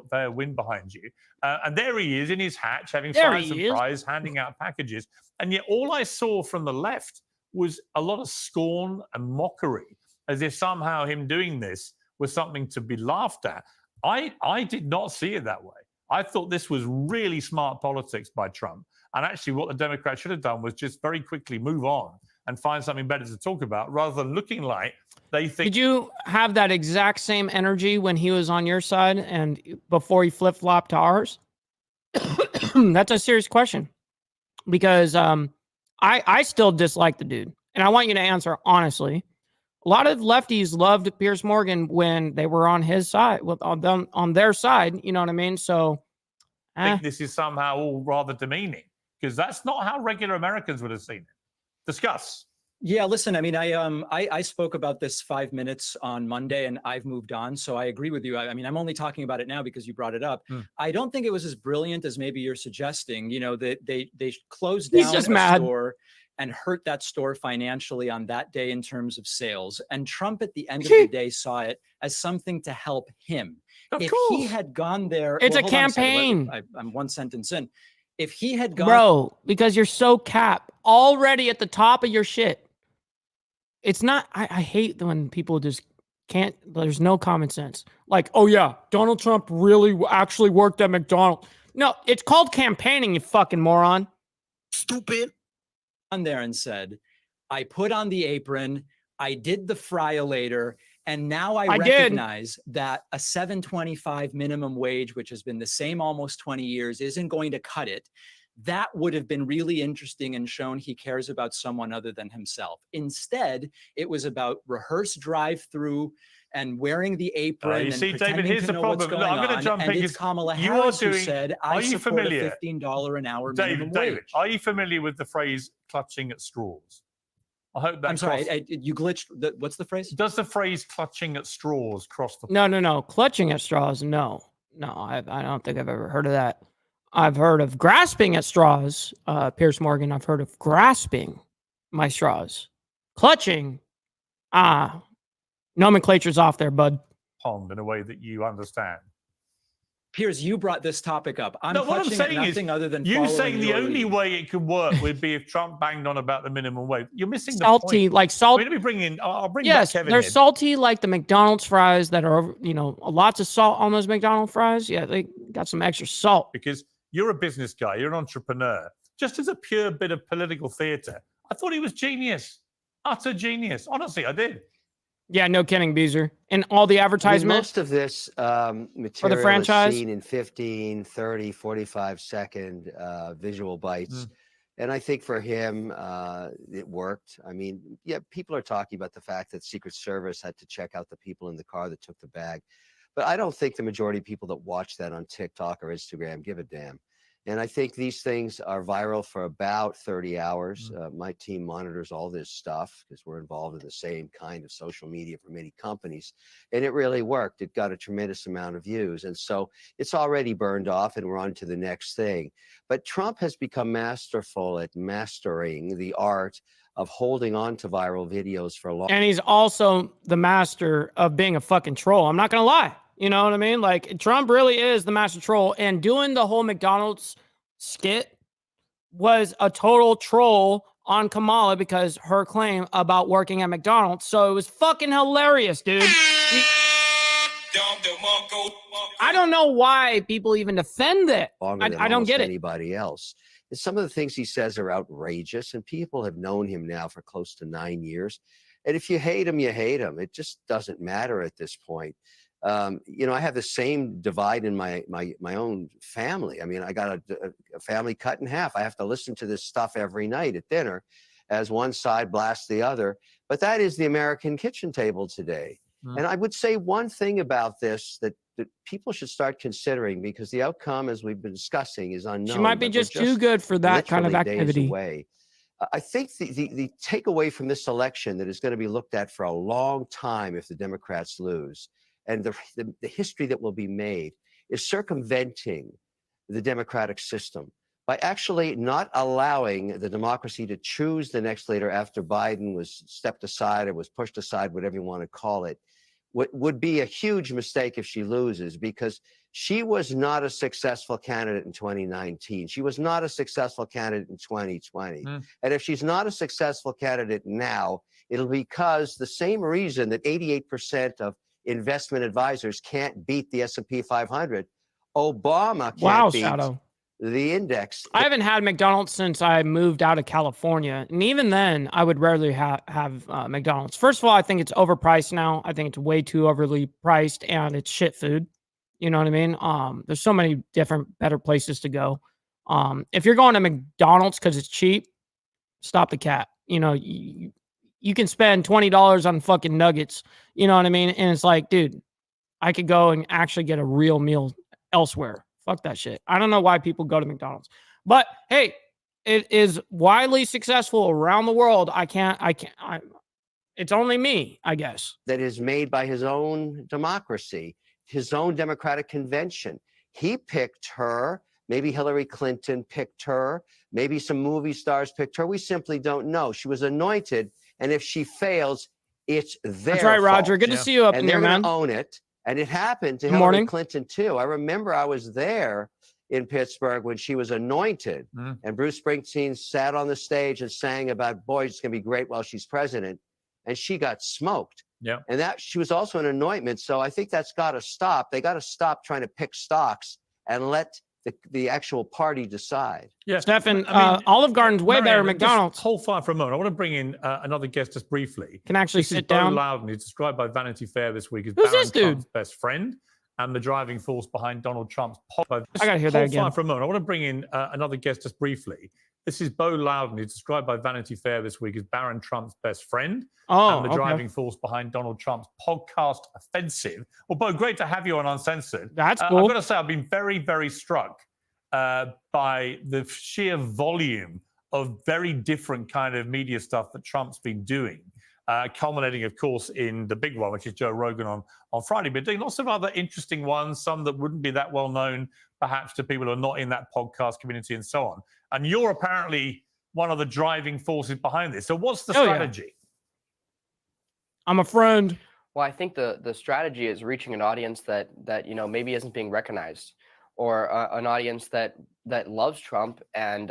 fair wind behind you. And there he is in his hatch, having fries and fries, handing out packages. And yet all I saw from the left was a lot of scorn and mockery, as if somehow him doing this was something to be laughed at. I did not see it that way. I thought this was really smart politics by Trump. And actually what the Democrats should have done was just very quickly move on and find something better to talk about rather than looking like they think... Did you have that exact same energy when he was on your side and before he flip-flopped to ours? That's a serious question. Because I still dislike the dude. And I want you to answer honestly. A lot of lefties loved Piers Morgan when they were on his side, on their side. You know what I mean? So I think this is somehow all rather demeaning, because that's not how regular Americans would have seen it. Discuss. Yeah, listen, I mean, I spoke about this 5 minutes on Monday and I've moved on. So I agree with you. I mean, I'm only talking about it now because you brought it up. I don't think it was as brilliant as maybe you're suggesting. You know, that they closed He's down just a mad. store and hurt that store financially on that day in terms of sales. And Trump at the end of the day saw it as something to help him. If he had gone there, It's a hold on second. campaign. I'm one sentence in. If he had gone, Bro, because you're so cap already at the top of your shit. It's not, I hate when people just can't, there's no common sense. Like, oh yeah, Donald Trump really actually worked at McDonald's. No, it's called campaigning, you fucking moron. Stupid. On there and said, I put on the apron, I did the fry-o-later, and now I did. recognize that a $7.25 minimum wage, which has been the same almost 20 years, isn't going to cut it. That would have been really interesting and shown he cares about someone other than himself. Instead, it was about rehearsed drive-through and wearing the apron you and see, pretending David, here's to the know what's problem. going Look, I'm going on. to jump in And it's because Kamala you are Harris who doing. said, Are I you support familiar? a $15 an hour minimum David, wage. are you familiar with the phrase clutching at straws? I hope that. I'm sorry, you glitched. What's the phrase? Does the phrase clutching at straws cross the? No. Clutching at straws, no. I don't think I've ever heard of that. I've heard of grasping at straws, Pierce Morgan. I've heard of grasping my straws. Clutching, nomenclature's off there, bud. Pond in a way that you understand. Piers, you brought this topic up. I'm no, what I'm clutching at saying is, nothing other than you following saying the your only lead. way it could work would be if Trump banged on about the minimum wage. You're missing the Salty, point. like salt. Wait, let me bring in. I'll bring Yes, back Kevin they're in. salty like the McDonald's fries that are, lots of salt on those McDonald's fries. Yeah, they got some extra salt. Because you're a business guy, you're an entrepreneur. Just as a pure bit of political theater, I thought he was genius, utter genius. Honestly, I did. Yeah, no kidding, Beezer. And all the advertisements. Most of this material for the franchise is seen in 15, 30, 45-second visual bites. And I think for him, it worked. I mean, yeah, people are talking about the fact that Secret Service had to check out the people in the car that took the bag. But I don't think the majority of people that watch that on TikTok or Instagram give a damn. And I think these things are viral for about 30 hours. My team monitors all this stuff because we're involved in the same kind of social media for many companies. And it really worked. It got a tremendous amount of views. And so it's already burned off and we're on to the next thing. But Trump has become masterful at mastering the art of holding on to viral videos for a long time. And he's also the master of being a fucking troll. I'm not going to lie. You know what I mean? Like, Trump really is the master troll. And doing the whole McDonald's skit was a total troll on Kamala because her claim about working at McDonald's. So it was fucking hilarious, dude. I don't know why people even defend it. I don't get it. Anybody else. And some of the things he says are outrageous, and people have known him now for close to 9 years. And if you hate him, you hate him. It just doesn't matter at this point. I have the same divide in my own family. I mean, I got a family cut in half. I have to listen to this stuff every night at dinner as one side blasts the other. But that is the American kitchen table today. And I would say one thing about this that people should start considering, because the outcome, as we've been discussing, is unknown. She might be just too good for that kind of activity. I think the takeaway from this election that is going to be looked at for a long time if the Democrats lose, and the history that will be made, is circumventing the democratic system by actually not allowing the democracy to choose the next leader after Biden was stepped aside or was pushed aside, whatever you want to call it. Would be a huge mistake if she loses, because she was not a successful candidate in 2019. She was not a successful candidate in 2020. And if she's not a successful candidate now, it'll be because the same reason that 88% of investment advisors can't beat the S&P 500, Obama can't beat the index. I haven't had McDonald's since I moved out of California. And even then, I would rarely have McDonald's. First of all, I think it's overpriced now. I think it's way too overly priced, and it's shit food. You know what I mean? There's so many different, better places to go. If you're going to McDonald's because it's cheap, stop the cat. You know, you can spend $20 on fucking nuggets. You know what I mean? And it's like, dude, I could go and actually get a real meal elsewhere. Fuck that shit. I don't know why people go to McDonald's. But hey, it is widely successful around the world. It's only me, I guess. That is made by his own democracy, his own Democratic convention. He picked her. Maybe Hillary Clinton picked her. Maybe some movie stars picked her. We simply don't know. She was anointed, and if she fails, it's their That's right, Roger. fault. Good to see you up and in they're here, going man. to own it. And it happened to Good Hillary morning. Clinton too. I remember I was there in Pittsburgh when she was anointed, and Bruce Springsteen sat on the stage and sang about, boy, it's going to be great while she's president, and she got smoked. Yeah. And that she was also an anointment. So I think that's got to stop. They got to stop trying to pick stocks and let the actual party decide. Yeah, Stefan, Olive Garden's way better than Marianne, McDonald's. Just hold fire for a moment. I want to bring in another guest just briefly. Can actually this sit is Bo down. Loudon. He's described by Vanity Fair this week as Who's Barron this dude? Trump's best friend and the driving force behind Donald Trump's policy. I gotta hear that Hold again. fire for a moment. I want to bring in another guest just briefly. This is Bo Loudon. He's described by Vanity Fair this week as Barron Trump's best friend and the driving force behind Donald Trump's podcast offensive. Well, Bo, great to have you on Uncensored. That's cool. I've got to say, I've been very, very struck by the sheer volume of very different kind of media stuff that Trump's been doing, culminating, of course, in the big one, which is Joe Rogan on Friday, but doing lots of other interesting ones, some that wouldn't be that well known, perhaps to people who are not in that podcast community and so on. And you're apparently one of the driving forces behind this. So what's the strategy? I'm a friend. Well, I think the strategy is reaching an audience that maybe isn't being recognized, or an audience that loves Trump and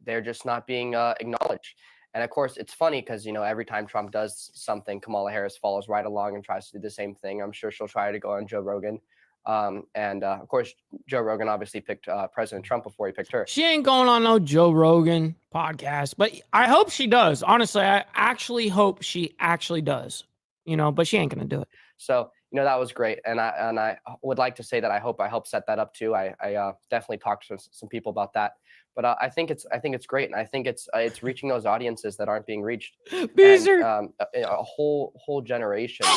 they're just not being acknowledged. And of course, it's funny because every time Trump does something, Kamala Harris follows right along and tries to do the same thing. I'm sure she'll try to go on Joe Rogan. Of course, Joe Rogan obviously picked President Trump before he picked her. She ain't going on no Joe Rogan podcast, but I hope she does. Honestly, I actually hope she actually does. But she ain't gonna do it. So that was great, and I would like to say that I hope I helped set that up too. I definitely talked to some people about that, but I think it's great, and I think it's reaching those audiences that aren't being reached. Beezer. And, a whole generation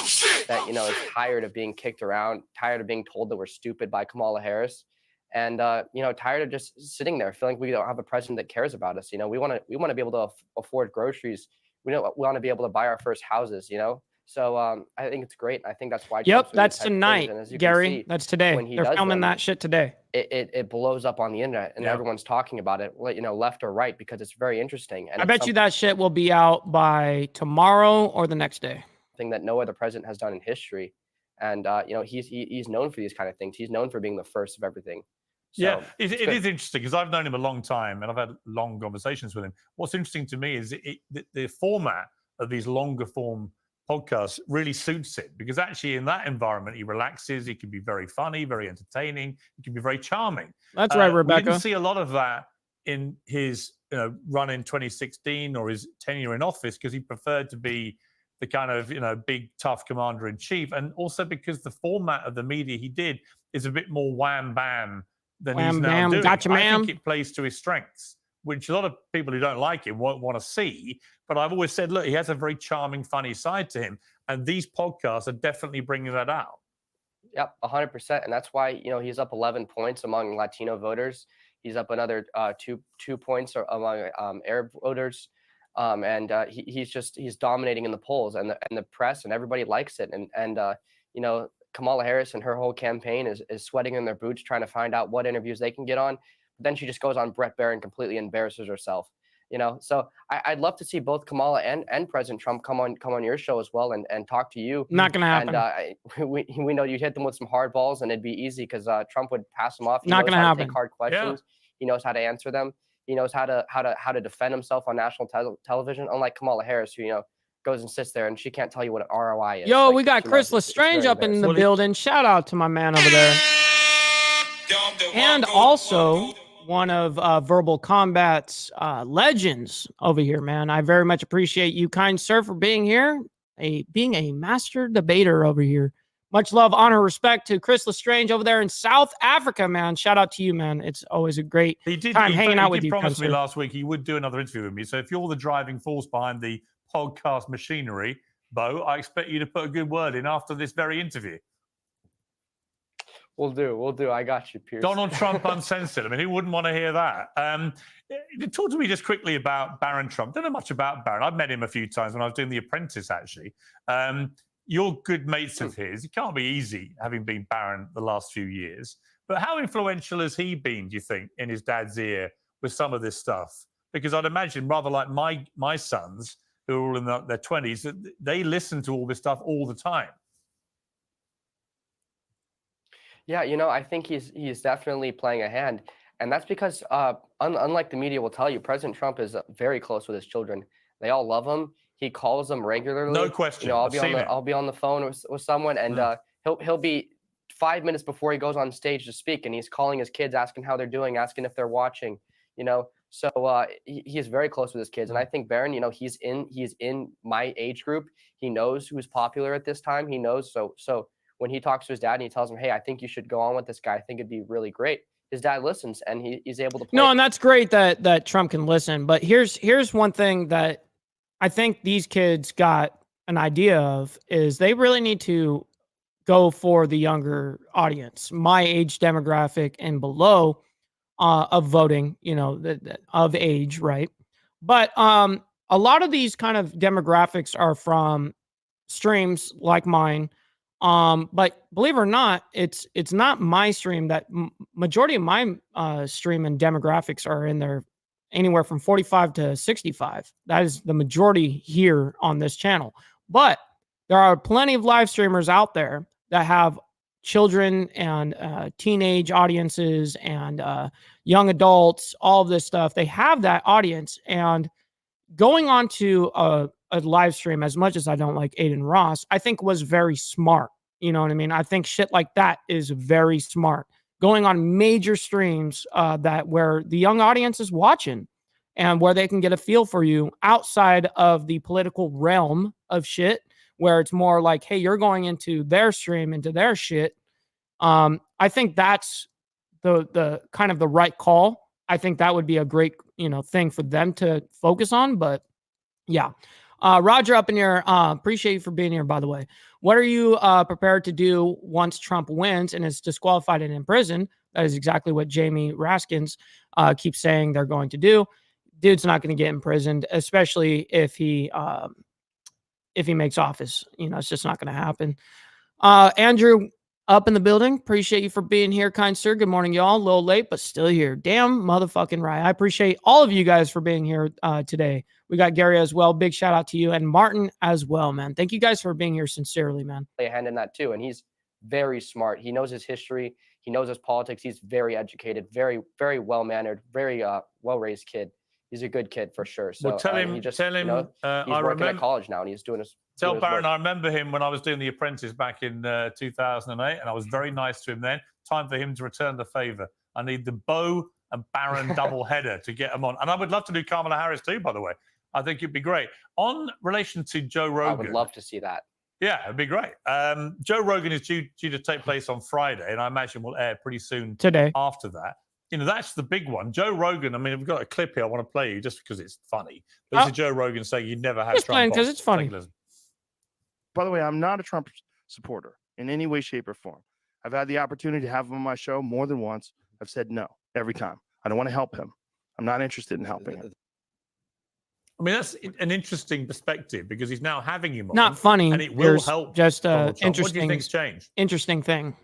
that is tired of being kicked around, tired of being told that we're stupid by Kamala Harris, and tired of just sitting there feeling we don't have a president that cares about us. We want to be able to afford groceries. We want to be able to buy our first houses. So I think it's great. I think that's why. Yep, that's tonight, Gary. That's today. They're filming that shit today. It blows up on the internet, and everyone's talking about it, left or right, because it's very interesting. And I bet you that shit will be out by tomorrow or the next day. Thing that no other president has done in history, and he's known for these kind of things. He's known for being the first of everything. So, yeah, it is interesting because I've known him a long time and I've had long conversations with him. What's interesting to me is the format of these longer form podcasts really suits it, because actually in that environment he relaxes, he can be very funny, very entertaining, he can be very charming. That's right, Rebecca. We didn't see a lot of that in his run in 2016 or his tenure in office, because he preferred to be the kind of big tough commander in chief, and also because the format of the media he did is a bit more wham bam than he's now doing. Gotcha, I ma'am. think it plays to his strengths, which a lot of people who don't like him won't want to see. But I've always said, look, he has a very charming, funny side to him. And these podcasts are definitely bringing that out. Yep, 100%. And that's why, he's up 11 points among Latino voters. He's up another two points among Arab voters. He's dominating in the polls, and the press and everybody likes it. And Kamala Harris and her whole campaign is sweating in their boots trying to find out what interviews they can get on. But then she just goes on Brett Baier and completely embarrasses herself. So I'd love to see both Kamala and President Trump come on your show as well and talk to you. Not gonna happen. And we know you hit them with some hard balls, and it'd be easy because Trump would pass them off. He Not knows gonna how happen. to take hard questions. Yeah. He knows how to answer them. He knows how to defend himself on national television. Unlike Kamala Harris, who goes and sits there and she can't tell you what an ROI is. Yo, we got Chris Lestrange up in the building. Shout out to my man over there. And also one of Verbal Combat's legends over here, man. I very much appreciate you, kind sir, for being here, being a master debater over here. Much love, honor, respect to Chris Lestrange over there in South Africa, man. Shout out to you, man. It's always a great time hanging out with you. He promised me last week he would do another interview with me. So if you're the driving force behind the podcast machinery, Bo, I expect you to put a good word in after this very interview. We'll do. I got you, Pierce. Donald Trump uncensored. I mean, who wouldn't want to hear that? Talk to me just quickly about Barron Trump. Don't know much about Barron. I've met him a few times when I was doing The Apprentice, actually. You're good mates of his. It can't be easy having been Barron the last few years. But how influential has he been, do you think, in his dad's ear with some of this stuff? Because I'd imagine, rather like my sons, who are all in their 20s, that they listen to all this stuff all the time. Yeah, I think he's definitely playing a hand, and that's because unlike the media will tell you, President Trump is very close with his children. They all love him. He calls them regularly. No question. I'll be on the phone with someone, and he'll be 5 minutes before he goes on stage to speak, and he's calling his kids, asking how they're doing, asking if they're watching. So he is very close with his kids, and I think Barron, he's in my age group. He knows who's popular at this time. He knows so. When he talks to his dad and he tells him, "Hey, I think you should go on with this guy. I think it'd be really great." His dad listens, and he's able to play. No, and that's great that Trump can listen. But here's one thing that I think these kids got an idea of is they really need to go for the younger audience, my age demographic and below of voting, of age, right? But a lot of these kind of demographics are from streams like mine. But believe it or not, it's not my stream. That majority of my stream and demographics are in there anywhere from 45 to 65. That is the majority here on this channel. But there are plenty of live streamers out there that have children and teenage audiences and young adults, all of this stuff. They have that audience, and going on to a live stream, as much as I don't like Aiden Ross, I think was very smart. You know what I mean? I think shit like that is very smart. Going on major streams where the young audience is watching and where they can get a feel for you outside of the political realm of shit, where it's more like, hey, you're going into their stream, into their shit. I think that's the kind of the right call. I think that would be a great, thing for them to focus on. But yeah. Roger up in here, appreciate you for being here, by the way. What are you prepared to do once Trump wins and is disqualified and in prison? That is exactly what Jamie Raskins keeps saying they're going to do. Dude's not going to get imprisoned, especially if he makes office. It's just not going to happen. Andrew up in the building. Appreciate you for being here, kind sir. Good morning, y'all. A little late, but still here. Damn motherfucking right. I appreciate all of you guys for being here today. We got Gary as well. Big shout out to you, and Martin as well, man. Thank you guys for being here sincerely, man. Play a hand in that too, and he's very smart. He knows his history. He knows his politics. He's very educated, very, very well-mannered, very well-raised kid. He's a good kid for sure. So well, tell him, he's I working remember, at college now, and he's doing his. Tell Barron, I remember him when I was doing The Apprentice back in 2008, and I was very nice to him then. Time for him to return the favor. I need the Bo and Barron double header to get him on. And I would love to do Kamala Harris too, by the way. I think it'd be great. On relation to Joe Rogan. I would love to see that. Yeah, it'd be great. Joe Rogan is due to take place on Friday, and I imagine will air pretty soon today after that. That's the big one. Joe Rogan, I mean, we've got a clip here I want to play you just because it's funny. This is Joe Rogan saying you never had Trump. Just playing because it's funny. By the way, I'm not a Trump supporter in any way, shape, or form. I've had the opportunity to have him on my show more than once. I've said no every time. I don't want to help him. I'm not interested in helping him. I mean, that's an interesting perspective because he's now having him on. Not funny. And it will help. Just interesting. interesting. What do you think's changed? Interesting thing.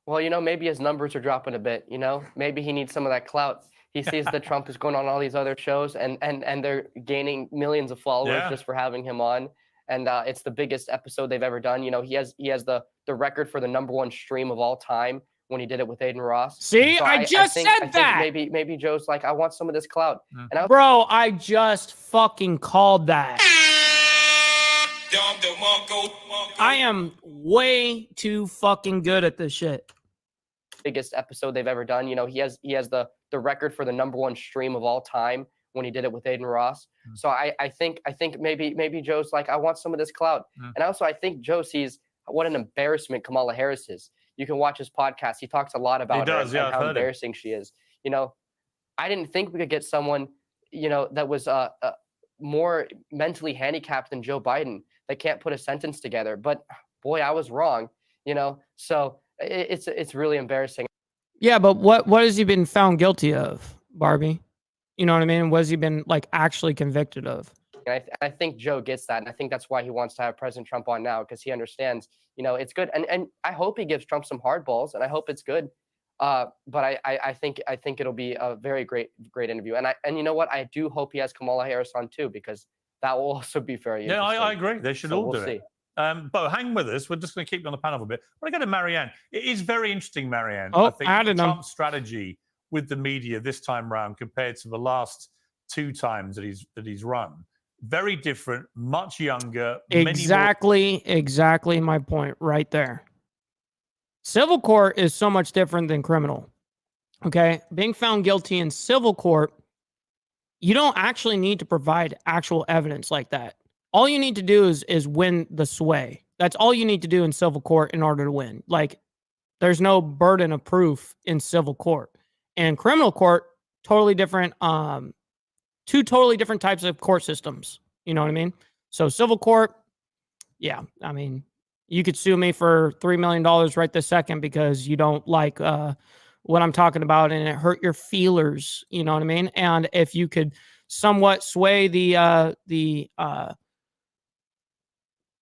Well, maybe his numbers are dropping a bit. Maybe he needs some of that clout. He sees that Trump is going on all these other shows, and they're gaining millions of followers just for having him on. And it's the biggest episode they've ever done. He has the record for the #1 stream of all time when he did it with Aiden Ross. See, so I said that. Maybe Joe's like, I want some of this clout. And Bro, I just fucking called that. I am way too fucking good at this shit. Biggest episode they've ever done. He has the record for the #1 stream of all time when he did it with Aiden Ross. So I think maybe Joe's like, I want some of this clout. And also I think Joe sees what an embarrassment Kamala Harris is. You can watch his podcast. He talks a lot about her and how embarrassing she is. I didn't think we could get someone, that was more mentally handicapped than Joe Biden that can't put a sentence together. But boy, I was wrong. So it's really embarrassing. Yeah, but what has he been found guilty of, Barbie? You know what I mean? What has he been like actually convicted of? I think Joe gets that, and I think that's why he wants to have President Trump on now, because he understands, it's good, and I hope he gives Trump some hard balls, and I hope it's good. But I think it'll be a very great interview, and you know what? I do hope he has Kamala Harris on too, because that will also be very interesting. I agree. They should all we'll do see. it. But hang with us. We're just going to keep you on the panel for a bit. I want to go to Marianne. It is very interesting, Marianne. Oh, I think Trump's strategy with the media this time round compared to the last 2 times that he's run, very different, much younger. Exactly my point right there. Civil court is so much different than criminal. Okay, being found guilty in civil court, you don't actually need to provide actual evidence like that. All you need to do is win the sway. That's all you need to do in civil court in order to win. Like, there's no burden of proof in civil court. And criminal court, totally different. 2 totally different types of court systems. You know what I mean? So civil court, yeah. I mean, you could sue me for $3 million right this second because you don't like what I'm talking about and it hurt your feelers. You know what I mean? And if you could somewhat sway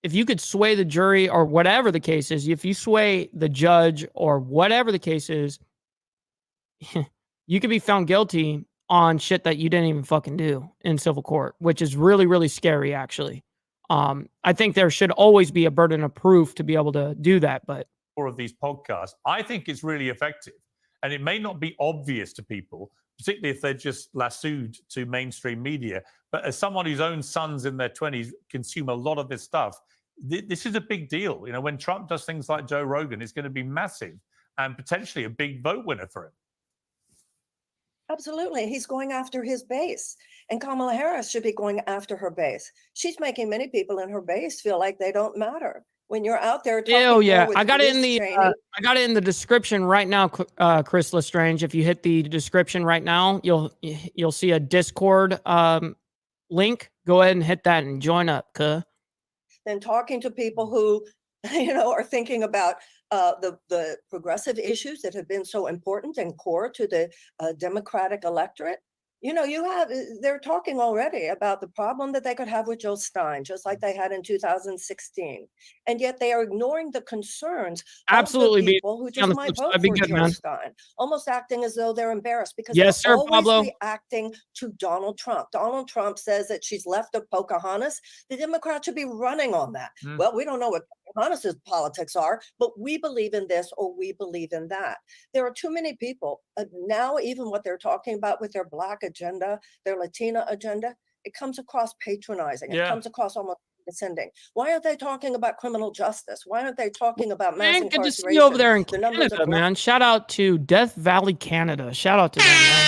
if you could sway the jury or whatever the case is, if you sway the judge or whatever the case is, you could be found guilty on shit that you didn't even fucking do in civil court, which is really, really scary, actually. I think there should always be a burden of proof to be able to do that. But of these podcasts, I think it's really effective. And it may not be obvious to people, particularly if they're just lassoed to mainstream media. But as someone whose own sons in their 20s consume a lot of this stuff, this is a big deal. When Trump does things like Joe Rogan, it's going to be massive and potentially a big vote winner for him. Absolutely. He's going after his base. And Kamala Harris should be going after her base. She's making many people in her base feel like they don't matter. When you're out there talking with I got it in Liz the Cheney, I got it in the description right now, Chris Lestrange. If you hit the description right now, you'll see a Discord link. Go ahead and hit that and join up, than talking to people who, are thinking about the progressive issues that have been so important and core to the Democratic electorate. They're talking already about the problem that they could have with Joe Stein, just like they had in 2016. And yet they are ignoring the concerns of the people who just might vote for Joe Stein, almost acting as though they're embarrassed because they're always reacting to Donald Trump. Donald Trump says that she's left of Pocahontas. The Democrats should be running on that. Well, we don't know what Pocahontas' politics are, but we believe in this or we believe in that. There are too many people now, even what they're talking about with their Black agenda, their Latina agenda, it comes across patronizing. It comes across almost condescending. Why aren't they talking about criminal justice? Why aren't they talking about mass incarceration? Good to see you over there in Canada, man. Shout out to Death Valley, Canada. Shout out to them, man.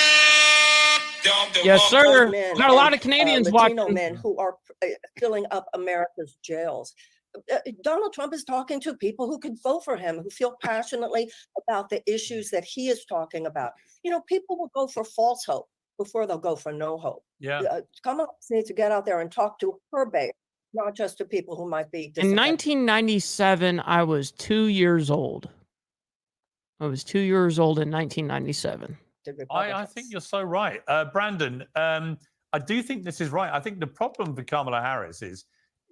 Yes, sir. Got a lot of Canadians Latino watching. men who are filling up America's jails. Donald Trump is talking to people who could vote for him, who feel passionately about the issues that he is talking about. People will go for false hope before they'll go for no hope. Kamala needs to get out there and talk to her base, not just to people who might be In 1997, I was 2 years old. I was 2 years old in 1997. I think you're so right. Brandon, I do think this is right. I think the problem for Kamala Harris is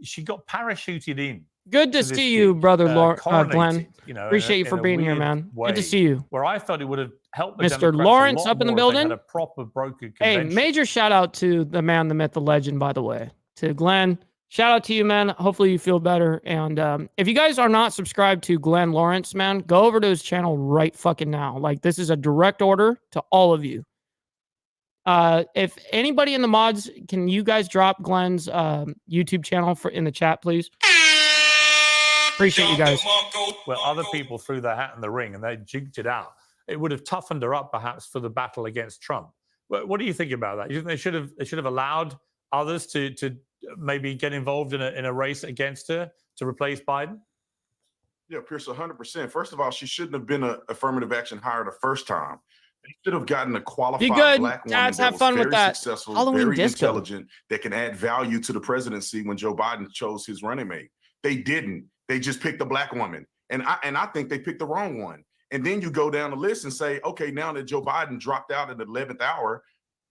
she got parachuted in. Good to see you, brother Glenn. Appreciate you for being here, man. Good to see you. Where I thought it would have helped the Mr. Democrats Lawrence a lot up in the more if they building. had a proper brokered Hey, convention. major shout out to the man, the myth, the legend, by the way. To Glenn. Shout out to you, man. Hopefully you feel better. And if you guys are not subscribed to Glenn Lawrence, man, go over to his channel right fucking now. Like, this is a direct order to all of you. If anybody in the mods, can you guys drop Glenn's YouTube channel in the chat, please? Appreciate you guys. Where other people threw their hat in the ring and they jigged it out, it would have toughened her up perhaps for the battle against Trump. What do you think about that? You think they should have allowed others to maybe get involved in a race against her to replace Biden? Yeah, Pierce, 100%. First of all, she shouldn't have been an affirmative action hire the first time. They should have gotten a qualified black woman Dads, that have was fun very with that. successful, Halloween very disco. intelligent, that can add value to the presidency when Joe Biden chose his running mate. They didn't. They just picked a black woman. And I think they picked the wrong one. And then you go down the list and say, okay, now that Joe Biden dropped out at the 11th hour,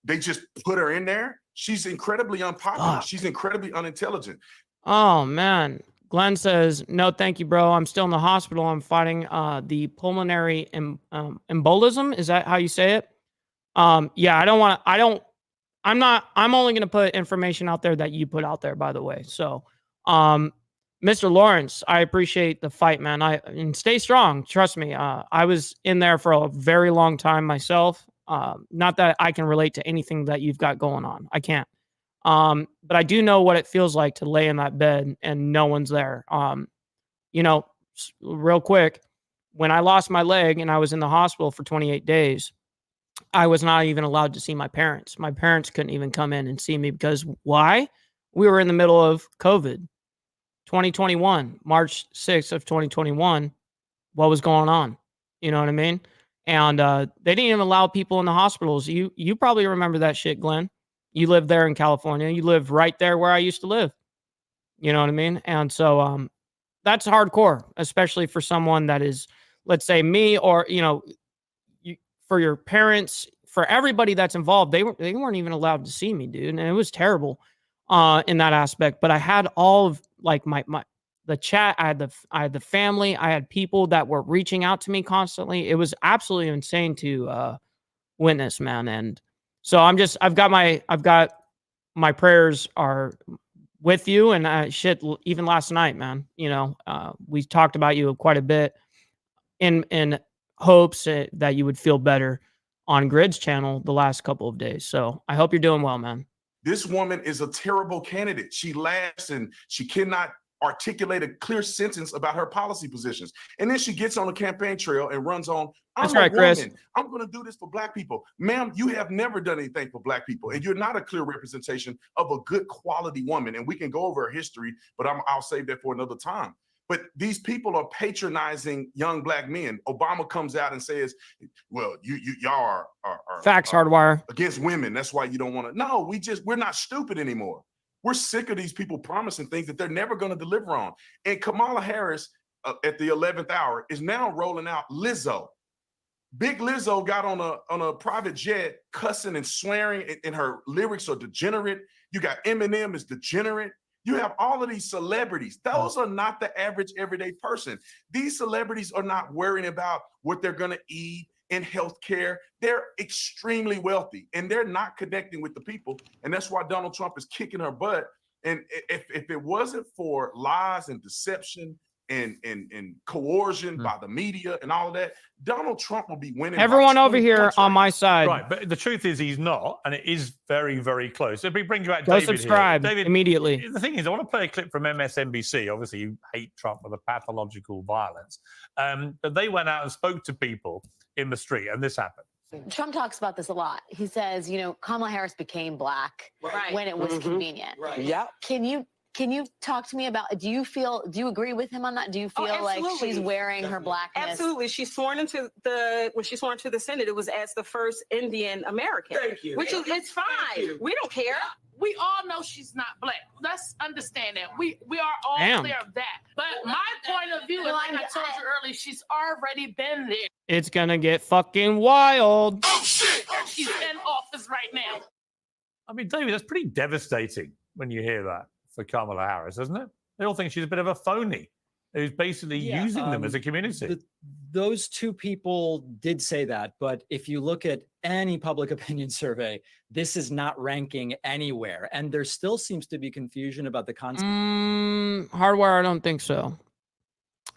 they just put her in there. She's incredibly unpopular. Fuck. She's incredibly unintelligent. Oh man. Glenn says, no, thank you, bro. I'm still in the hospital. I'm fighting the pulmonary embolism. Is that how you say it? Yeah, I'm only going to put information out there that you put out there, by the way. So, Mr. Lawrence, I appreciate the fight, man. And stay strong. Trust me. I was in there for a very long time myself. Not that I can relate to anything that you've got going on. I can't. But I do know what it feels like to lay in that bed and no one's there. You know, real quick, when I lost my leg and I was in the hospital for 28 days, I was not even allowed to see my parents. My parents couldn't even come in and see me because why? We were in the middle of COVID. 2021, March 6th of 2021. What was going on? You know what I mean? And they didn't even allow people in the hospitals. You probably remember that shit, Glenn. You live there in California. You live right there where I used to live. You know what I mean? And so that's hardcore, especially for someone that is, let's say me, or, you know, for your parents, for everybody that's involved. They weren't even allowed to see me, dude. And it was terrible in that aspect. But I had all of like the chat. I had the family. I had people that were reaching out to me constantly. It was absolutely insane to witness, man. And so I've got my prayers are with you, and shit, even last night, man, you know, we talked about you quite a bit in hopes that you would feel better on Grid's channel the last couple of days. So I hope you're doing well, man. This woman is a terrible candidate. She laughs and she cannot articulate a clear sentence about her policy positions. And then she gets on the campaign trail and runs on, I'm a woman. I'm going to do this for black people. Ma'am, you have never done anything for black people. And you're not a clear representation of a good quality woman. And we can go over her history, but I'll save that for another time. But these people are patronizing young black men. Obama comes out and says, well, y'all are facts, Hardwire, against women. That's why you don't want to. No, we're not stupid anymore. We're sick of these people promising things that they're never going to deliver on. And Kamala Harris at the 11th hour is now rolling out Lizzo. Big Lizzo got on a private jet cussing and swearing, and her lyrics are degenerate. You got Eminem is degenerate. You have all of these celebrities. Those are not the average everyday person. These celebrities are not worrying about what they're going to eat in healthcare. They're extremely wealthy and they're not connecting with the people. And that's why Donald Trump is kicking her butt. And if it wasn't for lies and deception and coercion by the media and all of that, Donald Trump will be winning. Everyone over here on my side. Right, but the truth is he's not, and it is very, very close. If we bring you out Go David subscribe here. David, immediately. The thing is, I want to play a clip from MSNBC. Obviously, you hate Trump with a pathological violence. But they went out and spoke to people in the street, and this happened. Trump talks about this a lot. He says, you know, Kamala Harris became black when it was convenient. Right. Yeah. Can you talk to me about, do you agree with him on that? Do you feel like she's wearing her blackness? Absolutely. She's sworn into when she sworn to the Senate, it was as the first Indian American. Thank you. Which is, it's fine. We don't care. We all know she's not black. Let's understand that. We are all clear of that. But my point of view, like I told you earlier, she's already been there. It's gonna get fucking wild. Oh shit! She's in office right now. I mean, David, that's pretty devastating when you hear that for Kamala Harris, isn't it? They all think she's a bit of a phony who's basically using them as a community. Those two people did say that, but if you look at any public opinion survey, this is not ranking anywhere. And there still seems to be confusion about the concept. Hardwire, I don't think so.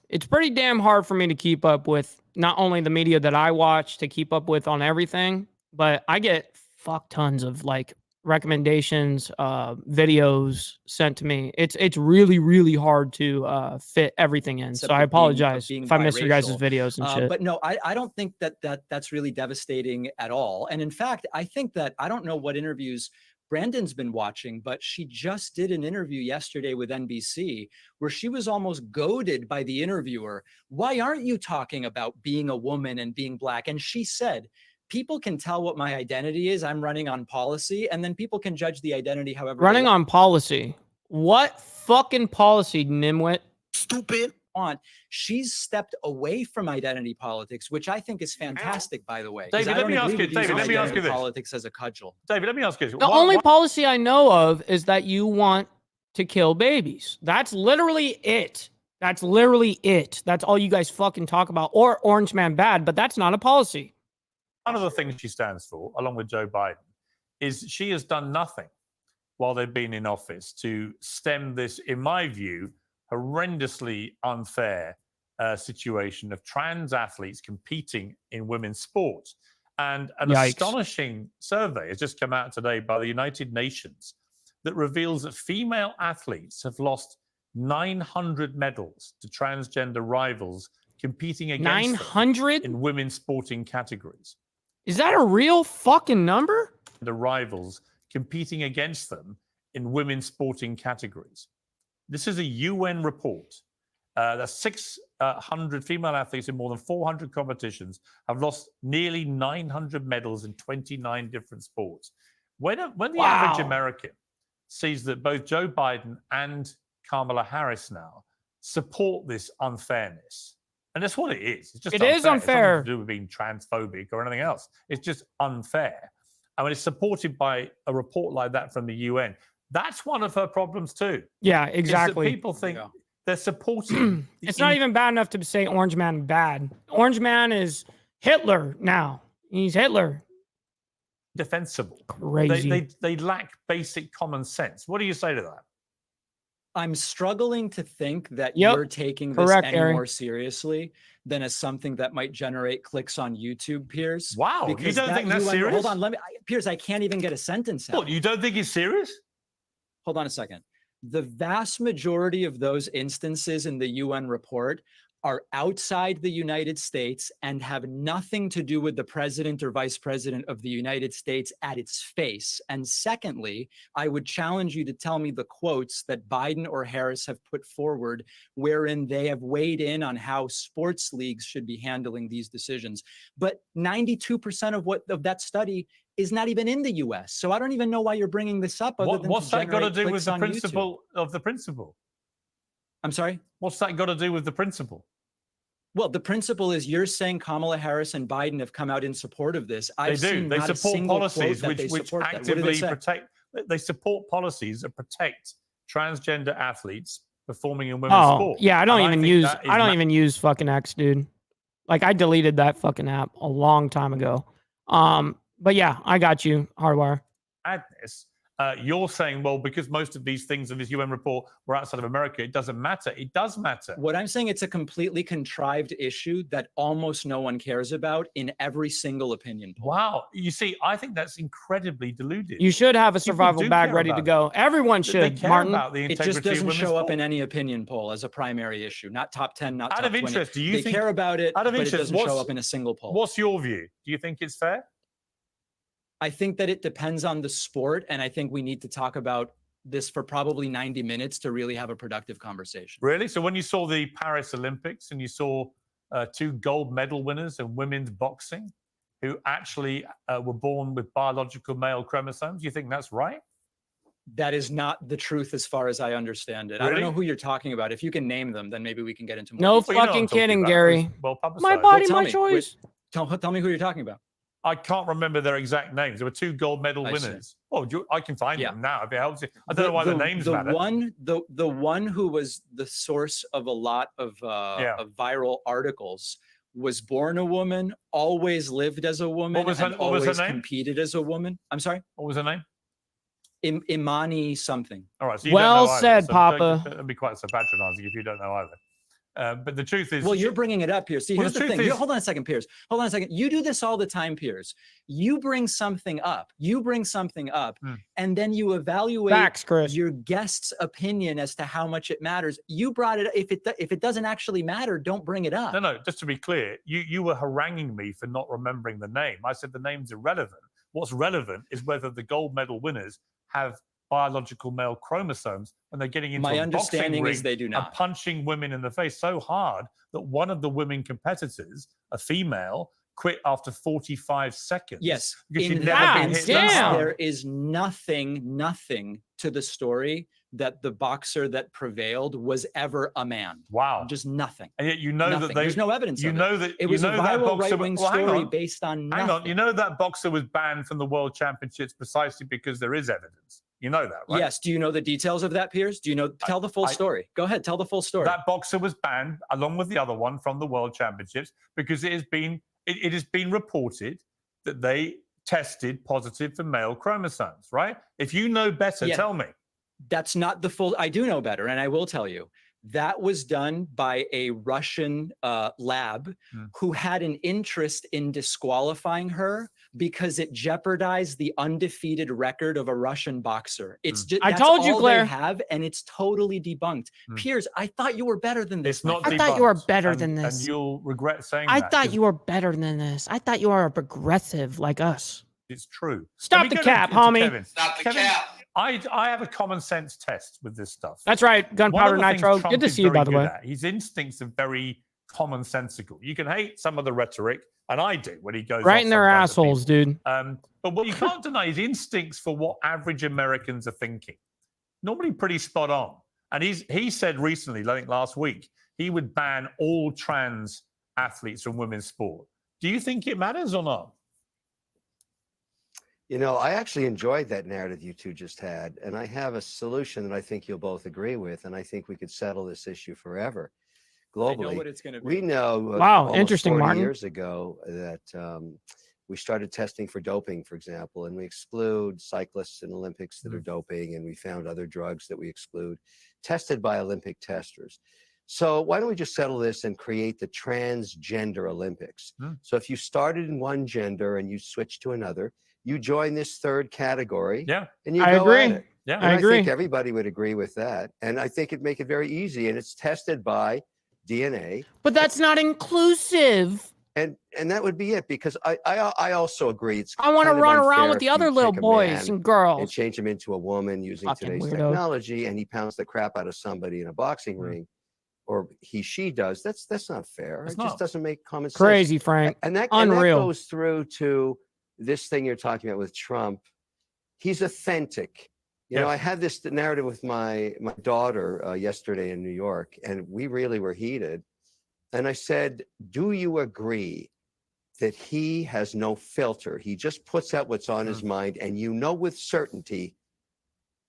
It's pretty damn hard for me to keep up with not only the media that I watch, to keep up with on everything, but I get fuck tons of like recommendations, videos sent to me. It's really, really hard to fit everything in. So I apologize if I missed your guys' videos and shit. But no, I don't think that's really devastating at all. And in fact, I think that, I don't know what interviews Brandon's been watching, but she just did an interview yesterday with NBC where she was almost goaded by the interviewer. Why aren't you talking about being a woman and being black? And she said, people can tell what my identity is. I'm running on policy, and then people can judge the identity however. Running on policy. What fucking policy, Nimwit? Stupid. want. She's stepped away from identity politics, which I think is fantastic, by the way. David, let me ask you this. Politics as a cudgel. David, let me ask you this. The only policy I know of is that you want to kill babies. That's literally it. That's literally it. That's all you guys fucking talk about. Or Orange Man bad, but that's not a policy. One of the things she stands for, along with Joe Biden, is she has done nothing while they've been in office to stem this, in my view, horrendously unfair situation of trans athletes competing in women's sports. And an astonishing survey has just come out today by the United Nations that reveals that female athletes have lost 900 medals to transgender rivals competing against 900 in women's sporting categories. Is that a real fucking number? The rivals competing against them in women's sporting categories. This is a UN report. That's 600 female athletes in more than 400 competitions have lost nearly 900 medals in 29 different sports. When the average American sees that both Joe Biden and Kamala Harris now support this unfairness, and that's what it is. It's just unfair. Is unfair. It's nothing to do with being transphobic or anything else. It's just unfair. And when it's supported by a report like that from the UN, that's one of her problems too. Yeah, exactly. People think they're supporting. It's not even bad enough to say Orange Man bad. Orange Man is Hitler now. He's Hitler. Defensible. Crazy. They lack basic common sense. What do you say to that? I'm struggling to think that you're taking this any more seriously than as something that might generate clicks on YouTube, Piers. Wow, you don't think that's serious? Hold on, Piers, I can't even get a sentence out. What, you don't think it's serious? Hold on a second. The vast majority of those instances in the UN report are outside the United States and have nothing to do with the president or vice president of the United States at its face. And secondly, I would challenge you to tell me the quotes that Biden or Harris have put forward wherein they have weighed in on how sports leagues should be handling these decisions. But 92% of that study is not even in the US. So I don't even know why you're bringing this up. What's that got to do with the principle of the principle? I'm sorry? What's that got to do with the principle? Well, the principle is you're saying Kamala Harris and Biden have come out in support of this. They do. They support policies which actively protect. They support policies that protect transgender athletes performing in women's sport. Yeah, I don't even use fucking X, dude. Like I deleted that fucking app a long time ago. But yeah, I got you, Hardwire. Madness. You're saying, well, because most of these things in this UN report were outside of America, it doesn't matter. It does matter. What I'm saying, it's a completely contrived issue that almost no one cares about in every single opinion poll. Wow. You see, I think that's incredibly deluded. You should have a survival bag ready to go. Everyone should, Martin. It just doesn't show up in any opinion poll as a primary issue. Not top 10, not top 20. Out of interest, do you think... They care about it, but it doesn't show up in a single poll. What's your view? Do you think it's fair? I think that it depends on the sport, and I think we need to talk about this for probably 90 minutes to really have a productive conversation. Really? So when you saw the Paris Olympics and you saw 2 gold medal winners in women's boxing who actually were born with biological male chromosomes, you think that's right? That is not the truth as far as I understand it. Really? I don't know who you're talking about. If you can name them, then maybe we can get into more No detail. fucking kidding, Gary. Well, my body, my choice. Tell me who you're talking about. I can't remember their exact names. There were 2 gold medal winners. Oh, I can find them now if it helps you. I don't know why the names matter. The one who was the source of a lot of viral articles was born a woman, always lived as a woman, always competed as a woman. I'm sorry? What was her name? Imani something. All right. So you well don't know said, either. Papa. Don't be quite so patronizing if you don't know either. But the truth is... Well, you're bringing it up here. See, here's the thing. Hold on a second, Piers. Hold on a second. You do this all the time, Piers. You bring something up. And then you evaluate your guest's opinion as to how much it matters. You brought it up. If it doesn't actually matter, don't bring it up. No. Just to be clear, you were haranguing me for not remembering the name. I said the name's irrelevant. What's relevant is whether the gold medal winners have biological male chromosomes when they're getting into a boxing ring they do not. and punching women in the face so hard that one of the women competitors, a female, quit after 45 seconds. Yes. Because In that instance, there is nothing to the story that the boxer that prevailed was ever a man. Wow. Just nothing. And yet you know Nothing. that There's no evidence You of know it. that It was you a know that viral boxer- right-wing well, hang story on. based on Hang nothing. on. You know that boxer was banned from the World Championships precisely because there is evidence. You know that, right? Yes. Do you know the details of that, Piers? Do you know? Tell the full story. Go ahead. Tell the full story. That boxer was banned along with the other one from the World Championships because it has been reported that they tested positive for male chromosomes, right? If you know better, Yeah. tell me. That's not the full. I do know better, and I will tell you. That was done by a Russian lab who had an interest in disqualifying her because it jeopardized the undefeated record of a Russian boxer. It's just I that's told you, all Claire. they have, and it's totally debunked. Piers, I thought you were better than this. It's not. I thought you were debunked, better and- than this. and you'll regret saying I that. thought 'cause you were better than this. I thought you were a progressive like us. It's true. Stop Let me the go cap, into homie. Kevin. Stop the Kevin, cap. I have a common sense test with this stuff. That's right. One Gunpowder of the things Nitro. Trump Good to is see you, very by the good way. at, his instincts are very commonsensical. You can hate some of the rhetoric, and I do when he goes Right off in their sometimes at people. assholes, dude. But what you can't deny is instincts for what average Americans are thinking. Normally pretty spot on. And he said recently, I think last week, he would ban all trans athletes from women's sport. Do you think it matters or not? You know, I actually enjoyed that narrative you two just had, and I have a solution that I think you'll both agree with, and I think we could settle this issue forever. Globally, I know what it's going to be. we know Wow, almost interesting, 40 Martin. years ago that we started testing for doping, for example, and we exclude cyclists in Olympics that are doping, and we found other drugs that we exclude, tested by Olympic testers. So why don't we just settle this and create the transgender Olympics? So if you started in one gender and you switch to another, you join this third category, and you I go agree. at it. Yeah, And I agree. think everybody would agree with that. And I think it'd make it very easy, and it's tested by DNA. But that's not inclusive. And that would be it, because I also agree. It's I want to kind of run around unfair with if the you other little take a boys man and and girls. change him into a woman using Fucking today's weirdo. technology, and he pounds the crap out of somebody in a boxing ring, or she does. That's not fair. It's It not. just doesn't make common sense. Crazy, Frank. And that Unreal. goes through to this thing you're talking about with Trump. He's authentic. You know, I had this narrative with my daughter yesterday in New York, and we really were heated. And I said, do you agree that he has no filter? He just puts out what's on his mind, and you know with certainty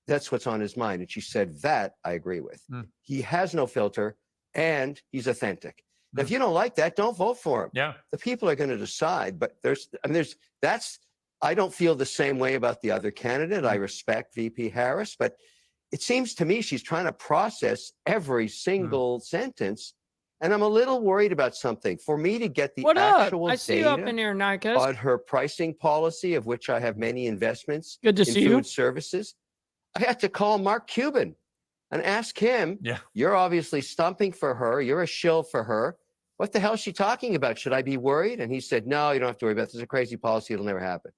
that's what's on his mind. And she said, that I agree with. He has no filter, and he's authentic. Now, if you don't like that, don't vote for him. Yeah. The people are going to decide. But I don't feel the same way about the other candidate. I respect VP Harris, but it seems to me she's trying to process every single sentence. And I'm a little worried about something. For me to get the What up? actual I see you up data in here, Nikes. on her pricing policy, of which I have many investments Good to in see you. food services, I had to call Mark Cuban and ask him, you're obviously stumping for her. You're a shill for her. What the hell is she talking about? Should I be worried? And he said, no, you don't have to worry about this. It's a crazy policy. It'll never happen.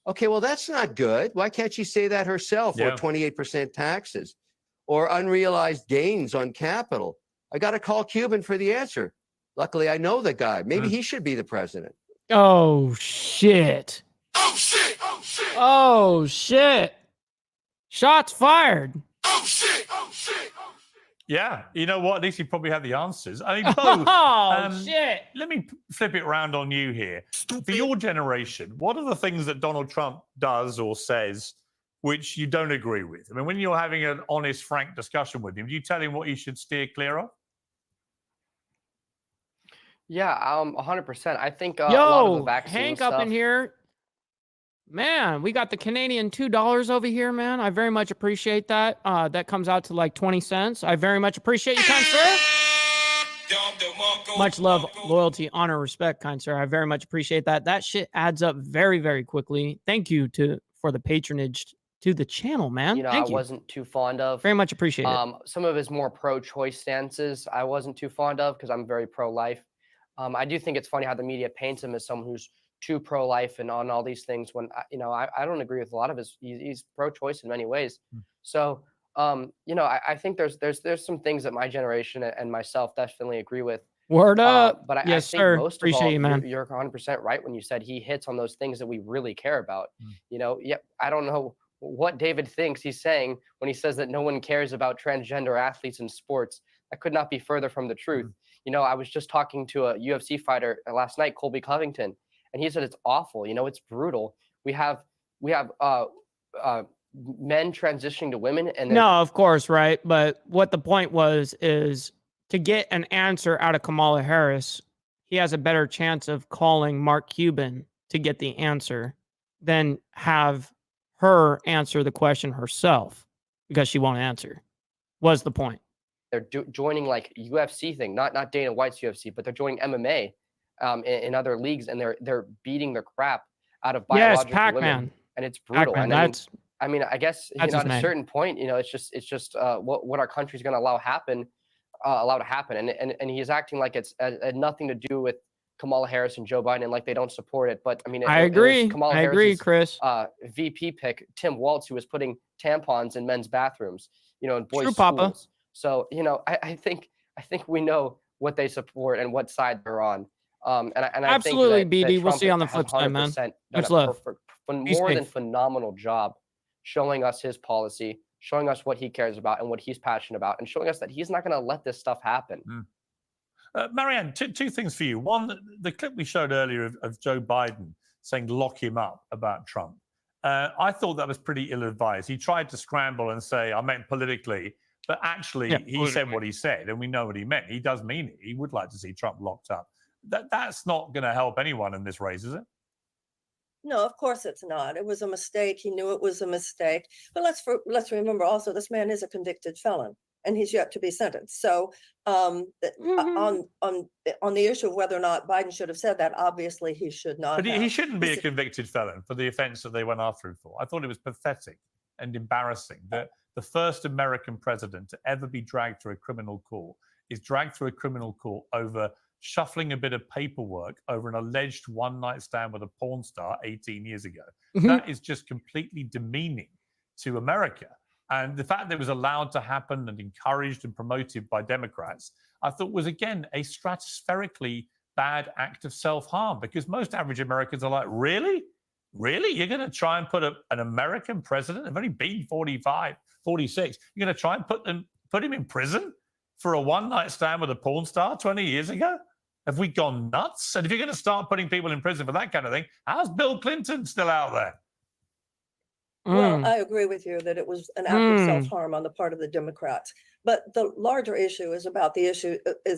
Okay, well, that's not good. Why can't she say that herself? Or 28% taxes, or unrealized gains on capital? I got to call Cuban for the answer. Luckily, I know the guy. Maybe he should be the president. Oh, shit. Oh shit! Oh shit! Oh, shit. Shots fired. Oh shit! Oh shit! Yeah, you know what? At least you probably have the answers. I mean, Bo, Oh, shit. let me flip it around on you here. For your generation, what are the things that Donald Trump does or says which you don't agree with? I mean, when you're having an honest, frank discussion with him, do you tell him what he should steer clear of? Yeah, 100%. I think a lot of the Yo, vaccine Hank stuff. up in here. Man, we got the Canadian $2 over here, man. I very much appreciate that. That comes out to like 20 cents. I very much appreciate you, kind sir. Much love, loyalty, honor, respect, kind sir. I very much appreciate that. That shit adds up very, very quickly. Thank you for the patronage to the channel, man. You know, Thank I you. wasn't too fond of. Very much appreciate it. Some of his more pro-choice stances I wasn't too fond of because I'm very pro-life. I do think it's funny how the media paints him as someone who's too pro-life and on all these things when, you know, I don't agree with a lot of his, he's pro-choice in many ways. So, you know, I think there's some things that my generation and myself definitely agree with. Word up. But I Yes, think sir. most Appreciate of all, you, man. you're 100% right when you said he hits on those things that we really care about. You know, I don't know what David thinks he's saying when he says that no one cares about transgender athletes in sports. That could not be further from the truth. You know, I was just talking to a UFC fighter last night, Colby Covington, and he said it's awful. You know, it's brutal. We have men transitioning to women, and No, of course, right? But what the point was is to get an answer out of Kamala Harris, he has a better chance of calling Mark Cuban to get the answer than have her answer the question herself because she won't answer. Was the point. they're joining like UFC thing, not Dana White's UFC, but they're joining MMA in other leagues, and they're beating the crap out of biological women, Pac-Man. and it's brutal. Pac-Man, And I mean, I guess that's at his a name. certain point, you know, it's just what our country's going to allow to happen, and he's acting like it's had nothing to do with Kamala Harris and Joe Biden, and like they don't support it. But I mean, I agree. Kamala I agree, Harris's, Chris. VP pick, Tim Walz, who was putting tampons in men's bathrooms, you know, in boys' True, schools. Papa. So, you know, I think we know what they support and what side they're on. And I Absolutely, think that BD. We'll Trump see on the has flip side, man. 100% done Much a love. Be more than safe. phenomenal job showing us his policy, showing us what he cares about and what he's passionate about, and showing us that he's not going to let this stuff happen. Marianne, two things for you. One, the clip we showed earlier of Joe Biden saying lock him up about Trump. I thought that was pretty ill-advised. He tried to scramble and say, I meant politically, but actually he said what he said, and we know what he meant. He does mean it. He would like to see Trump locked up. That's not going to help anyone in this race, is it? No, of course it's not. It was a mistake. He knew it was a mistake. But let's remember also, this man is a convicted felon, and he's yet to be sentenced. So on the issue of whether or not Biden should have said that, obviously he should not. But he have. shouldn't be a convicted felon for the offense that they went after him for. I thought it was pathetic and embarrassing that the first American president to ever be dragged through a criminal court is dragged through a criminal court over shuffling a bit of paperwork over an alleged one-night stand with a porn star 18 years ago. That is just completely demeaning to America. And the fact that it was allowed to happen and encouraged and promoted by Democrats, I thought was, again, a stratospherically bad act of self-harm, because most average Americans are like, really? Really? You're going to try and put an American president, they've only been 45, 46, you're going to try and put him in prison for a one-night stand with a porn star 20 years ago? Have we gone nuts? And if you're going to start putting people in prison for that kind of thing, how's Bill Clinton still out there? Well, I agree with you that it was an act of self-harm on the part of the Democrats. But the larger issue is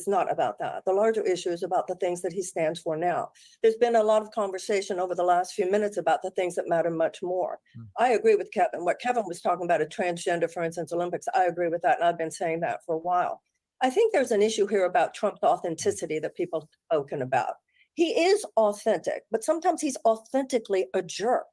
not about that. The larger issue is about the things that he stands for now. There's been a lot of conversation over the last few minutes about the things that matter much more. I agree with Kevin. What Kevin was talking about, a transgender, for instance, Olympics, I agree with that. And I've been saying that for a while. I think there's an issue here about Trump's authenticity that people have spoken about. He is authentic, but sometimes he's authentically a jerk.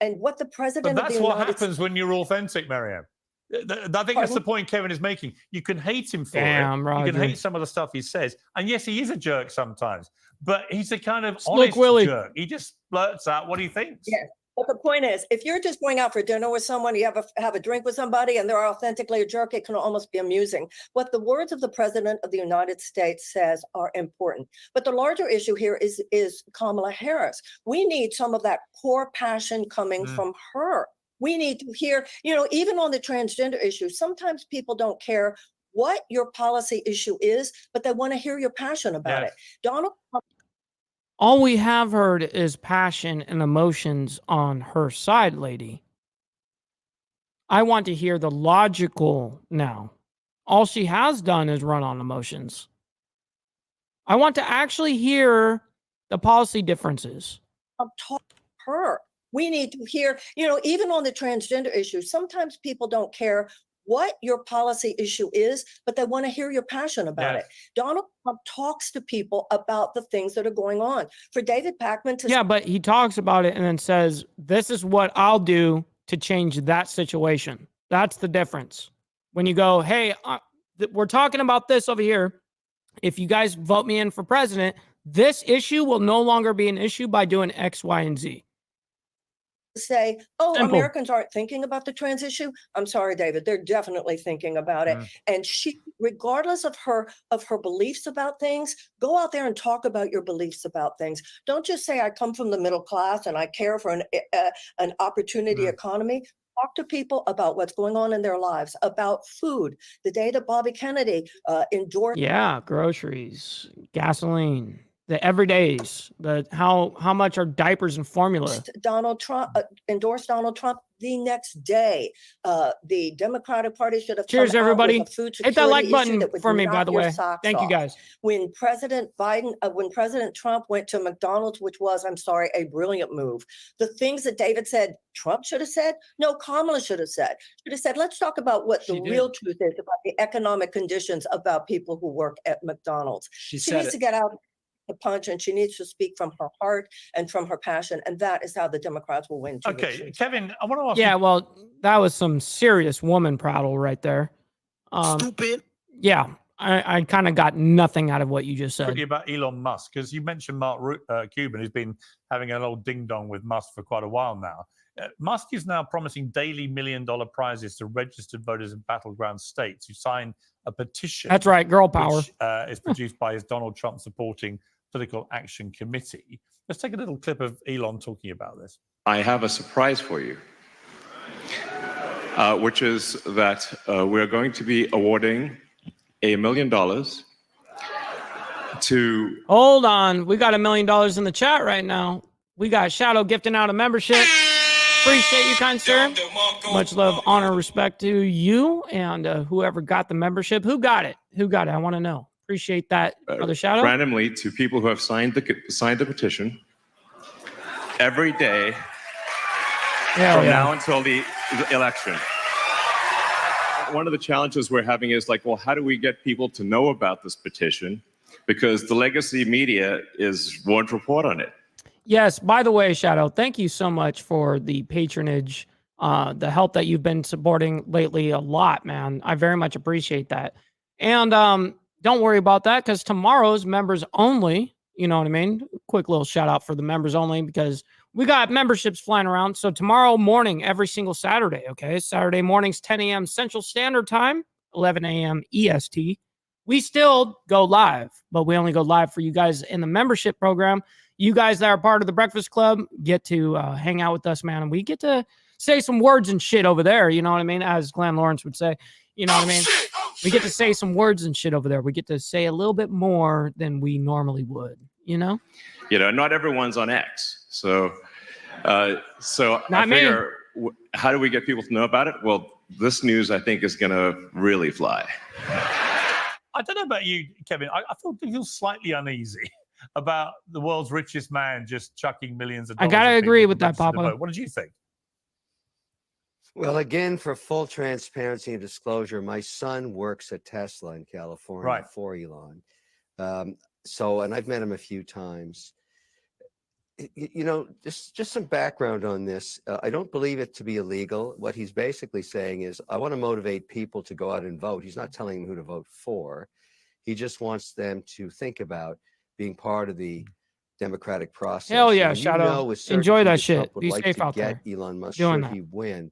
And what the president But of that's the what United happens when you're authentic, Marianne. I think that's the point Kevin is making. You can hate him for it. Roger. You can hate some of the stuff he says. And yes, he is a jerk sometimes, but he's a kind of Look, honest jerk. He just blurts out what he thinks. Yes. But the point is, if you're just going out for dinner with someone, you have a drink with somebody and they're authentically a jerk, it can almost be amusing. What the words of the president of the United States says are important. But the larger issue here is Kamala Harris. We need some of that core passion coming from her. We need to hear, even on the transgender issue, sometimes people don't care what your policy issue is, but they want to hear your passion about it. Donald Trump. All we have heard is passion and emotions on her side, lady. I want to hear the logical now. All she has done is run on emotions. I want to actually hear the policy differences. Talk to her. We need to hear, even on the transgender issue, sometimes people don't care what your policy issue is, but they want to hear your passion about it. Donald Trump talks to people about the things that are going on. For David Pakman to but he talks about it and then says, this is what I'll do to change that situation. That's the difference. When you go, hey, we're talking about this over here. If you guys vote me in for president, this issue will no longer be an issue by doing X, Y, and Z. Say, Americans aren't thinking about the trans issue. I'm sorry, David, they're definitely thinking about it. And she, regardless of her beliefs about things, go out there and talk about your beliefs about things. Don't just say, I come from the middle class and I care for an opportunity economy. Talk to people about what's going on in their lives, about food. The day that Bobby Kennedy endorsed. Yeah, groceries, gasoline, the everydays, the how much are diapers and formula? Donald Trump endorsed Donald Trump the next day. The Democratic Party should have Cheers, come everybody. out with a food Hit that like security issue button that would for me, by knock the your way. socks Thank you, off. guys. When President Trump went to McDonald's, which was, I'm sorry, a brilliant move. The things that David said Trump should have said, no, Kamala should have said. Should have said, let's talk about what the real truth is about the economic conditions about people who work at McDonald's. She needs to get out the punch, and she needs to speak from her heart and from her passion, and that is how the Democrats will win. Okay, Kevin, I want to ask. Yeah, well, that was some serious woman prattle right there. Stupid. Yeah, I kind of got nothing out of what you just said. Quickly about Elon Musk, because you mentioned Mark Cuban, who's been having an old ding dong with Musk for quite a while now. Musk is now promising daily $1 million prizes to registered voters in battleground states who sign a petition. That's right, girl power. Which is produced by his Donald Trump supporting Political Action Committee. Let's take a little clip of Elon talking about this. I have a surprise for you, which is that we're going to be awarding $1 million to... Hold on. We got $1 million in the chat right now. We got Shadow gifting out a membership. Appreciate you, kind sir. Much love, honor, respect to you and whoever got the membership. Who got it? Who got it? I want to know. Appreciate that, Brother Shadow. Randomly to people who have signed the petition every day from now until the election. One of the challenges we're having is like, well, how do we get people to know about this petition? Because the legacy media won't report on it. Yes, by the way, Shadow, thank you so much for the patronage, the help that you've been supporting lately a lot, man. I very much appreciate that. And don't worry about that, because tomorrow's members only, you know what I mean? Quick little shout out for the members only, because we got memberships flying around. So tomorrow morning, every single Saturday, okay? Saturday mornings, 10 a.m. Central Standard Time, 11 a.m. EST. We still go live, but we only go live for you guys in the membership program. You guys that are part of the Breakfast Club get to hang out with us, man. And we get to say some words and shit over there, you know what I mean? As Glenn Lawrence would say, you know what I mean? We get to say some words and shit over there. We get to say a little bit more than we normally would, you know? You know, not everyone's on X. So I figure, how do we get people to know about it? Well, this news, I think, is going to really fly. I don't know about you, Kevin. I feel slightly uneasy about the world's richest man just chucking millions of dollars. I got to agree with that, Papa. What did you think? Well, again, for full transparency and disclosure, my son works at Tesla in California for Elon. And I've met him a few times. You know, just some background on this. I don't believe it to be illegal. What he's basically saying is, I want to motivate people to go out and vote. He's not telling them who to vote for. He just wants them to think about being part of the democratic process. Hell yeah, Shadow. Enjoy that shit. Would Be like safe to out get there. Elon Musk, Doing should he win,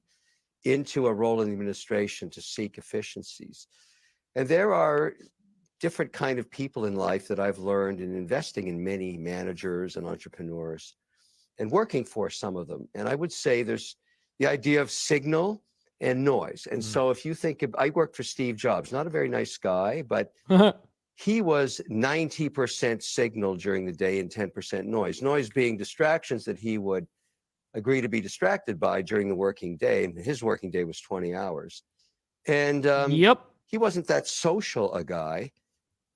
into a role in the administration to seek efficiencies. And there are different kind of people in life that I've learned in investing in many managers and entrepreneurs and working for some of them. And I would say there's the idea of signal and noise. And so if you think I worked for Steve Jobs, not a very nice guy, but he was 90% signal during the day and 10% noise. Noise being distractions that he would agree to be distracted by during the working day. And his working day was 20 hours. And he wasn't that social a guy.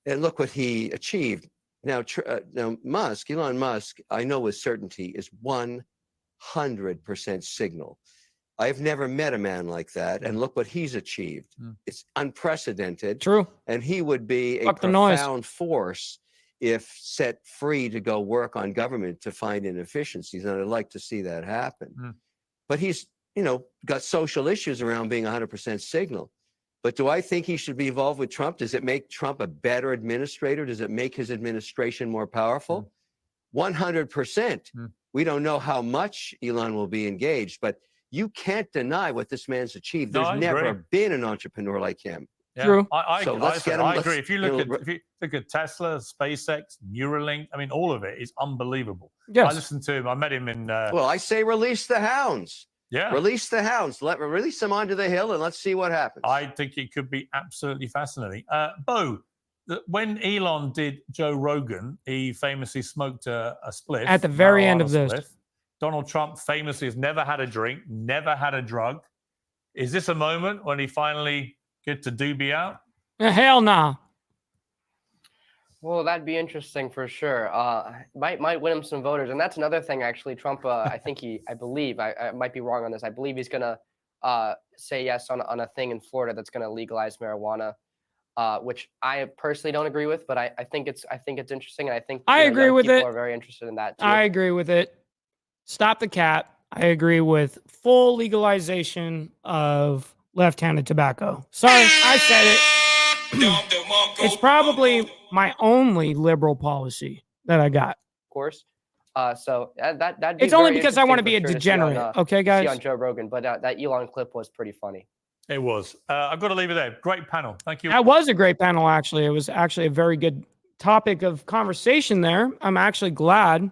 And look what he achieved. Now, Elon Musk, I know with certainty, is 100% signal. I've never met a man like that. And look what he's achieved. It's unprecedented. True. And he would be a profound force if set free to go work on government to find inefficiencies. And I'd like to see that happen. But he's, got social issues around being 100% signal. But do I think he should be involved with Trump? Does it make Trump a better administrator? Does it make his administration more powerful? 100%. We don't know how much Elon will be engaged, but you can't deny what this man's achieved. There's never been an entrepreneur like him. Yeah. True. I agree. If you look at Tesla, SpaceX, Neuralink, I mean, all of it is unbelievable. Yes. I listened to him. I met him in. Well, I say release the hounds. Yeah. Release the hounds. Release them onto the hill and let's see what happens. I think it could be absolutely fascinating. Bo, when Elon did Joe Rogan, he famously smoked a spliff. At the very end of this. Spliff. Donald Trump famously has never had a drink, never had a drug. Is this a moment when he finally gets to doobie out? Hell no. Well, that'd be interesting for sure. Might win him some voters, and that's another thing. Actually, Trump. I believe I might be wrong on this. I believe he's gonna say yes on a thing in Florida that's gonna legalize marijuana, which I personally don't agree with. But I think it's interesting, and I think I agree with it. People are very interested in that too. I agree with it. Stop the cap. I agree with full legalization of left-handed tobacco. Sorry, I said it. It's probably my only liberal policy that I got. Of course. So that'd be it's only because I want to be a degenerate. Okay, guys. See on Joe Rogan, but that Elon clip was pretty funny. It was. I've got to leave it there. Great panel. Thank you. That was a great panel, actually. It was actually a very good topic of conversation there. I'm actually glad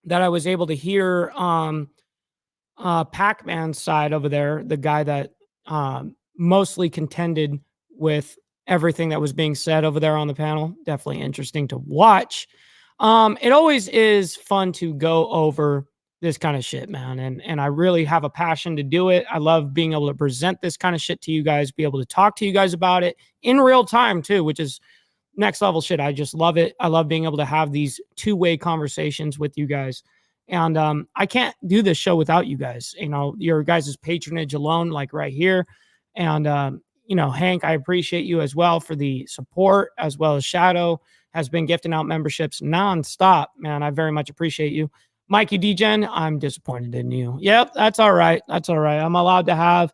that I was able to hear Pac-Man's side over there, the guy that mostly contended with everything that was being said over there on the panel. Definitely interesting to watch. It always is fun to go over this kind of shit, man. And I really have a passion to do it. I love being able to present this kind of shit to you guys, be able to talk to you guys about it in real time too, which is next level shit. I just love it. I love being able to have these two-way conversations with you guys. And I can't do this show without you guys. You know, your guys' patronage alone, like right here. And, you know, Hank, I appreciate you as well for the support, as well as Shadow has been gifting out memberships nonstop, man. I very much appreciate you. Mikey DGen, I'm disappointed in you. Yep, that's all right. That's all right. I'm allowed to have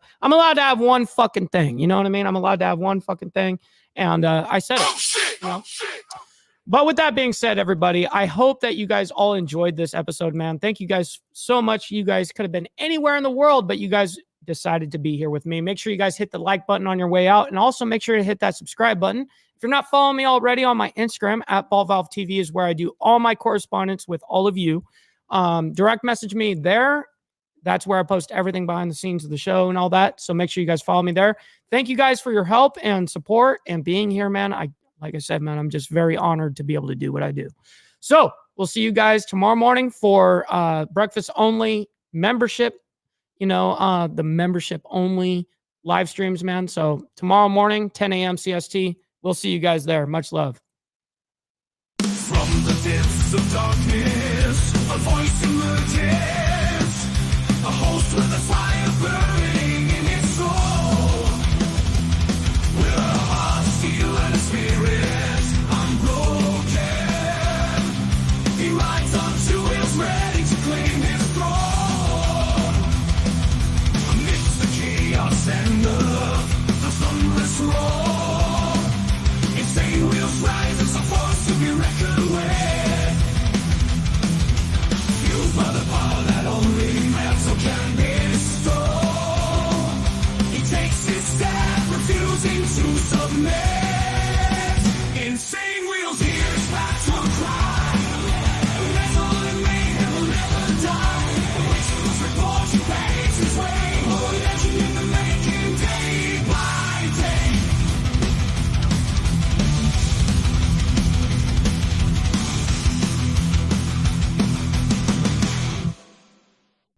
one fucking thing. You know what I mean? I'm allowed to have one fucking thing. And I said it. You know? But with that being said, everybody, I hope that you guys all enjoyed this episode, man. Thank you guys so much. You guys could have been anywhere in the world, but you guys decided to be here with me. Make sure you guys hit the like button on your way out, and also make sure to hit that subscribe button. If you're not following me already on my Instagram, at BallValveTV is where I do all my correspondence with all of you. Direct message me there. That's where I post everything behind the scenes of the show and all that. So make sure you guys follow me there. Thank you guys for your help and support and being here, man. Like I said, man, I'm just very honored to be able to do what I do. So we'll see you guys tomorrow morning for breakfast only membership, you know, the membership only live streams, man. So tomorrow morning, 10 a.m. CST, we'll see you guys there. Much love. From the depths of darkness, a voice emerges, a host with a fire burning in its soul, with a heart, steel, and a spirit.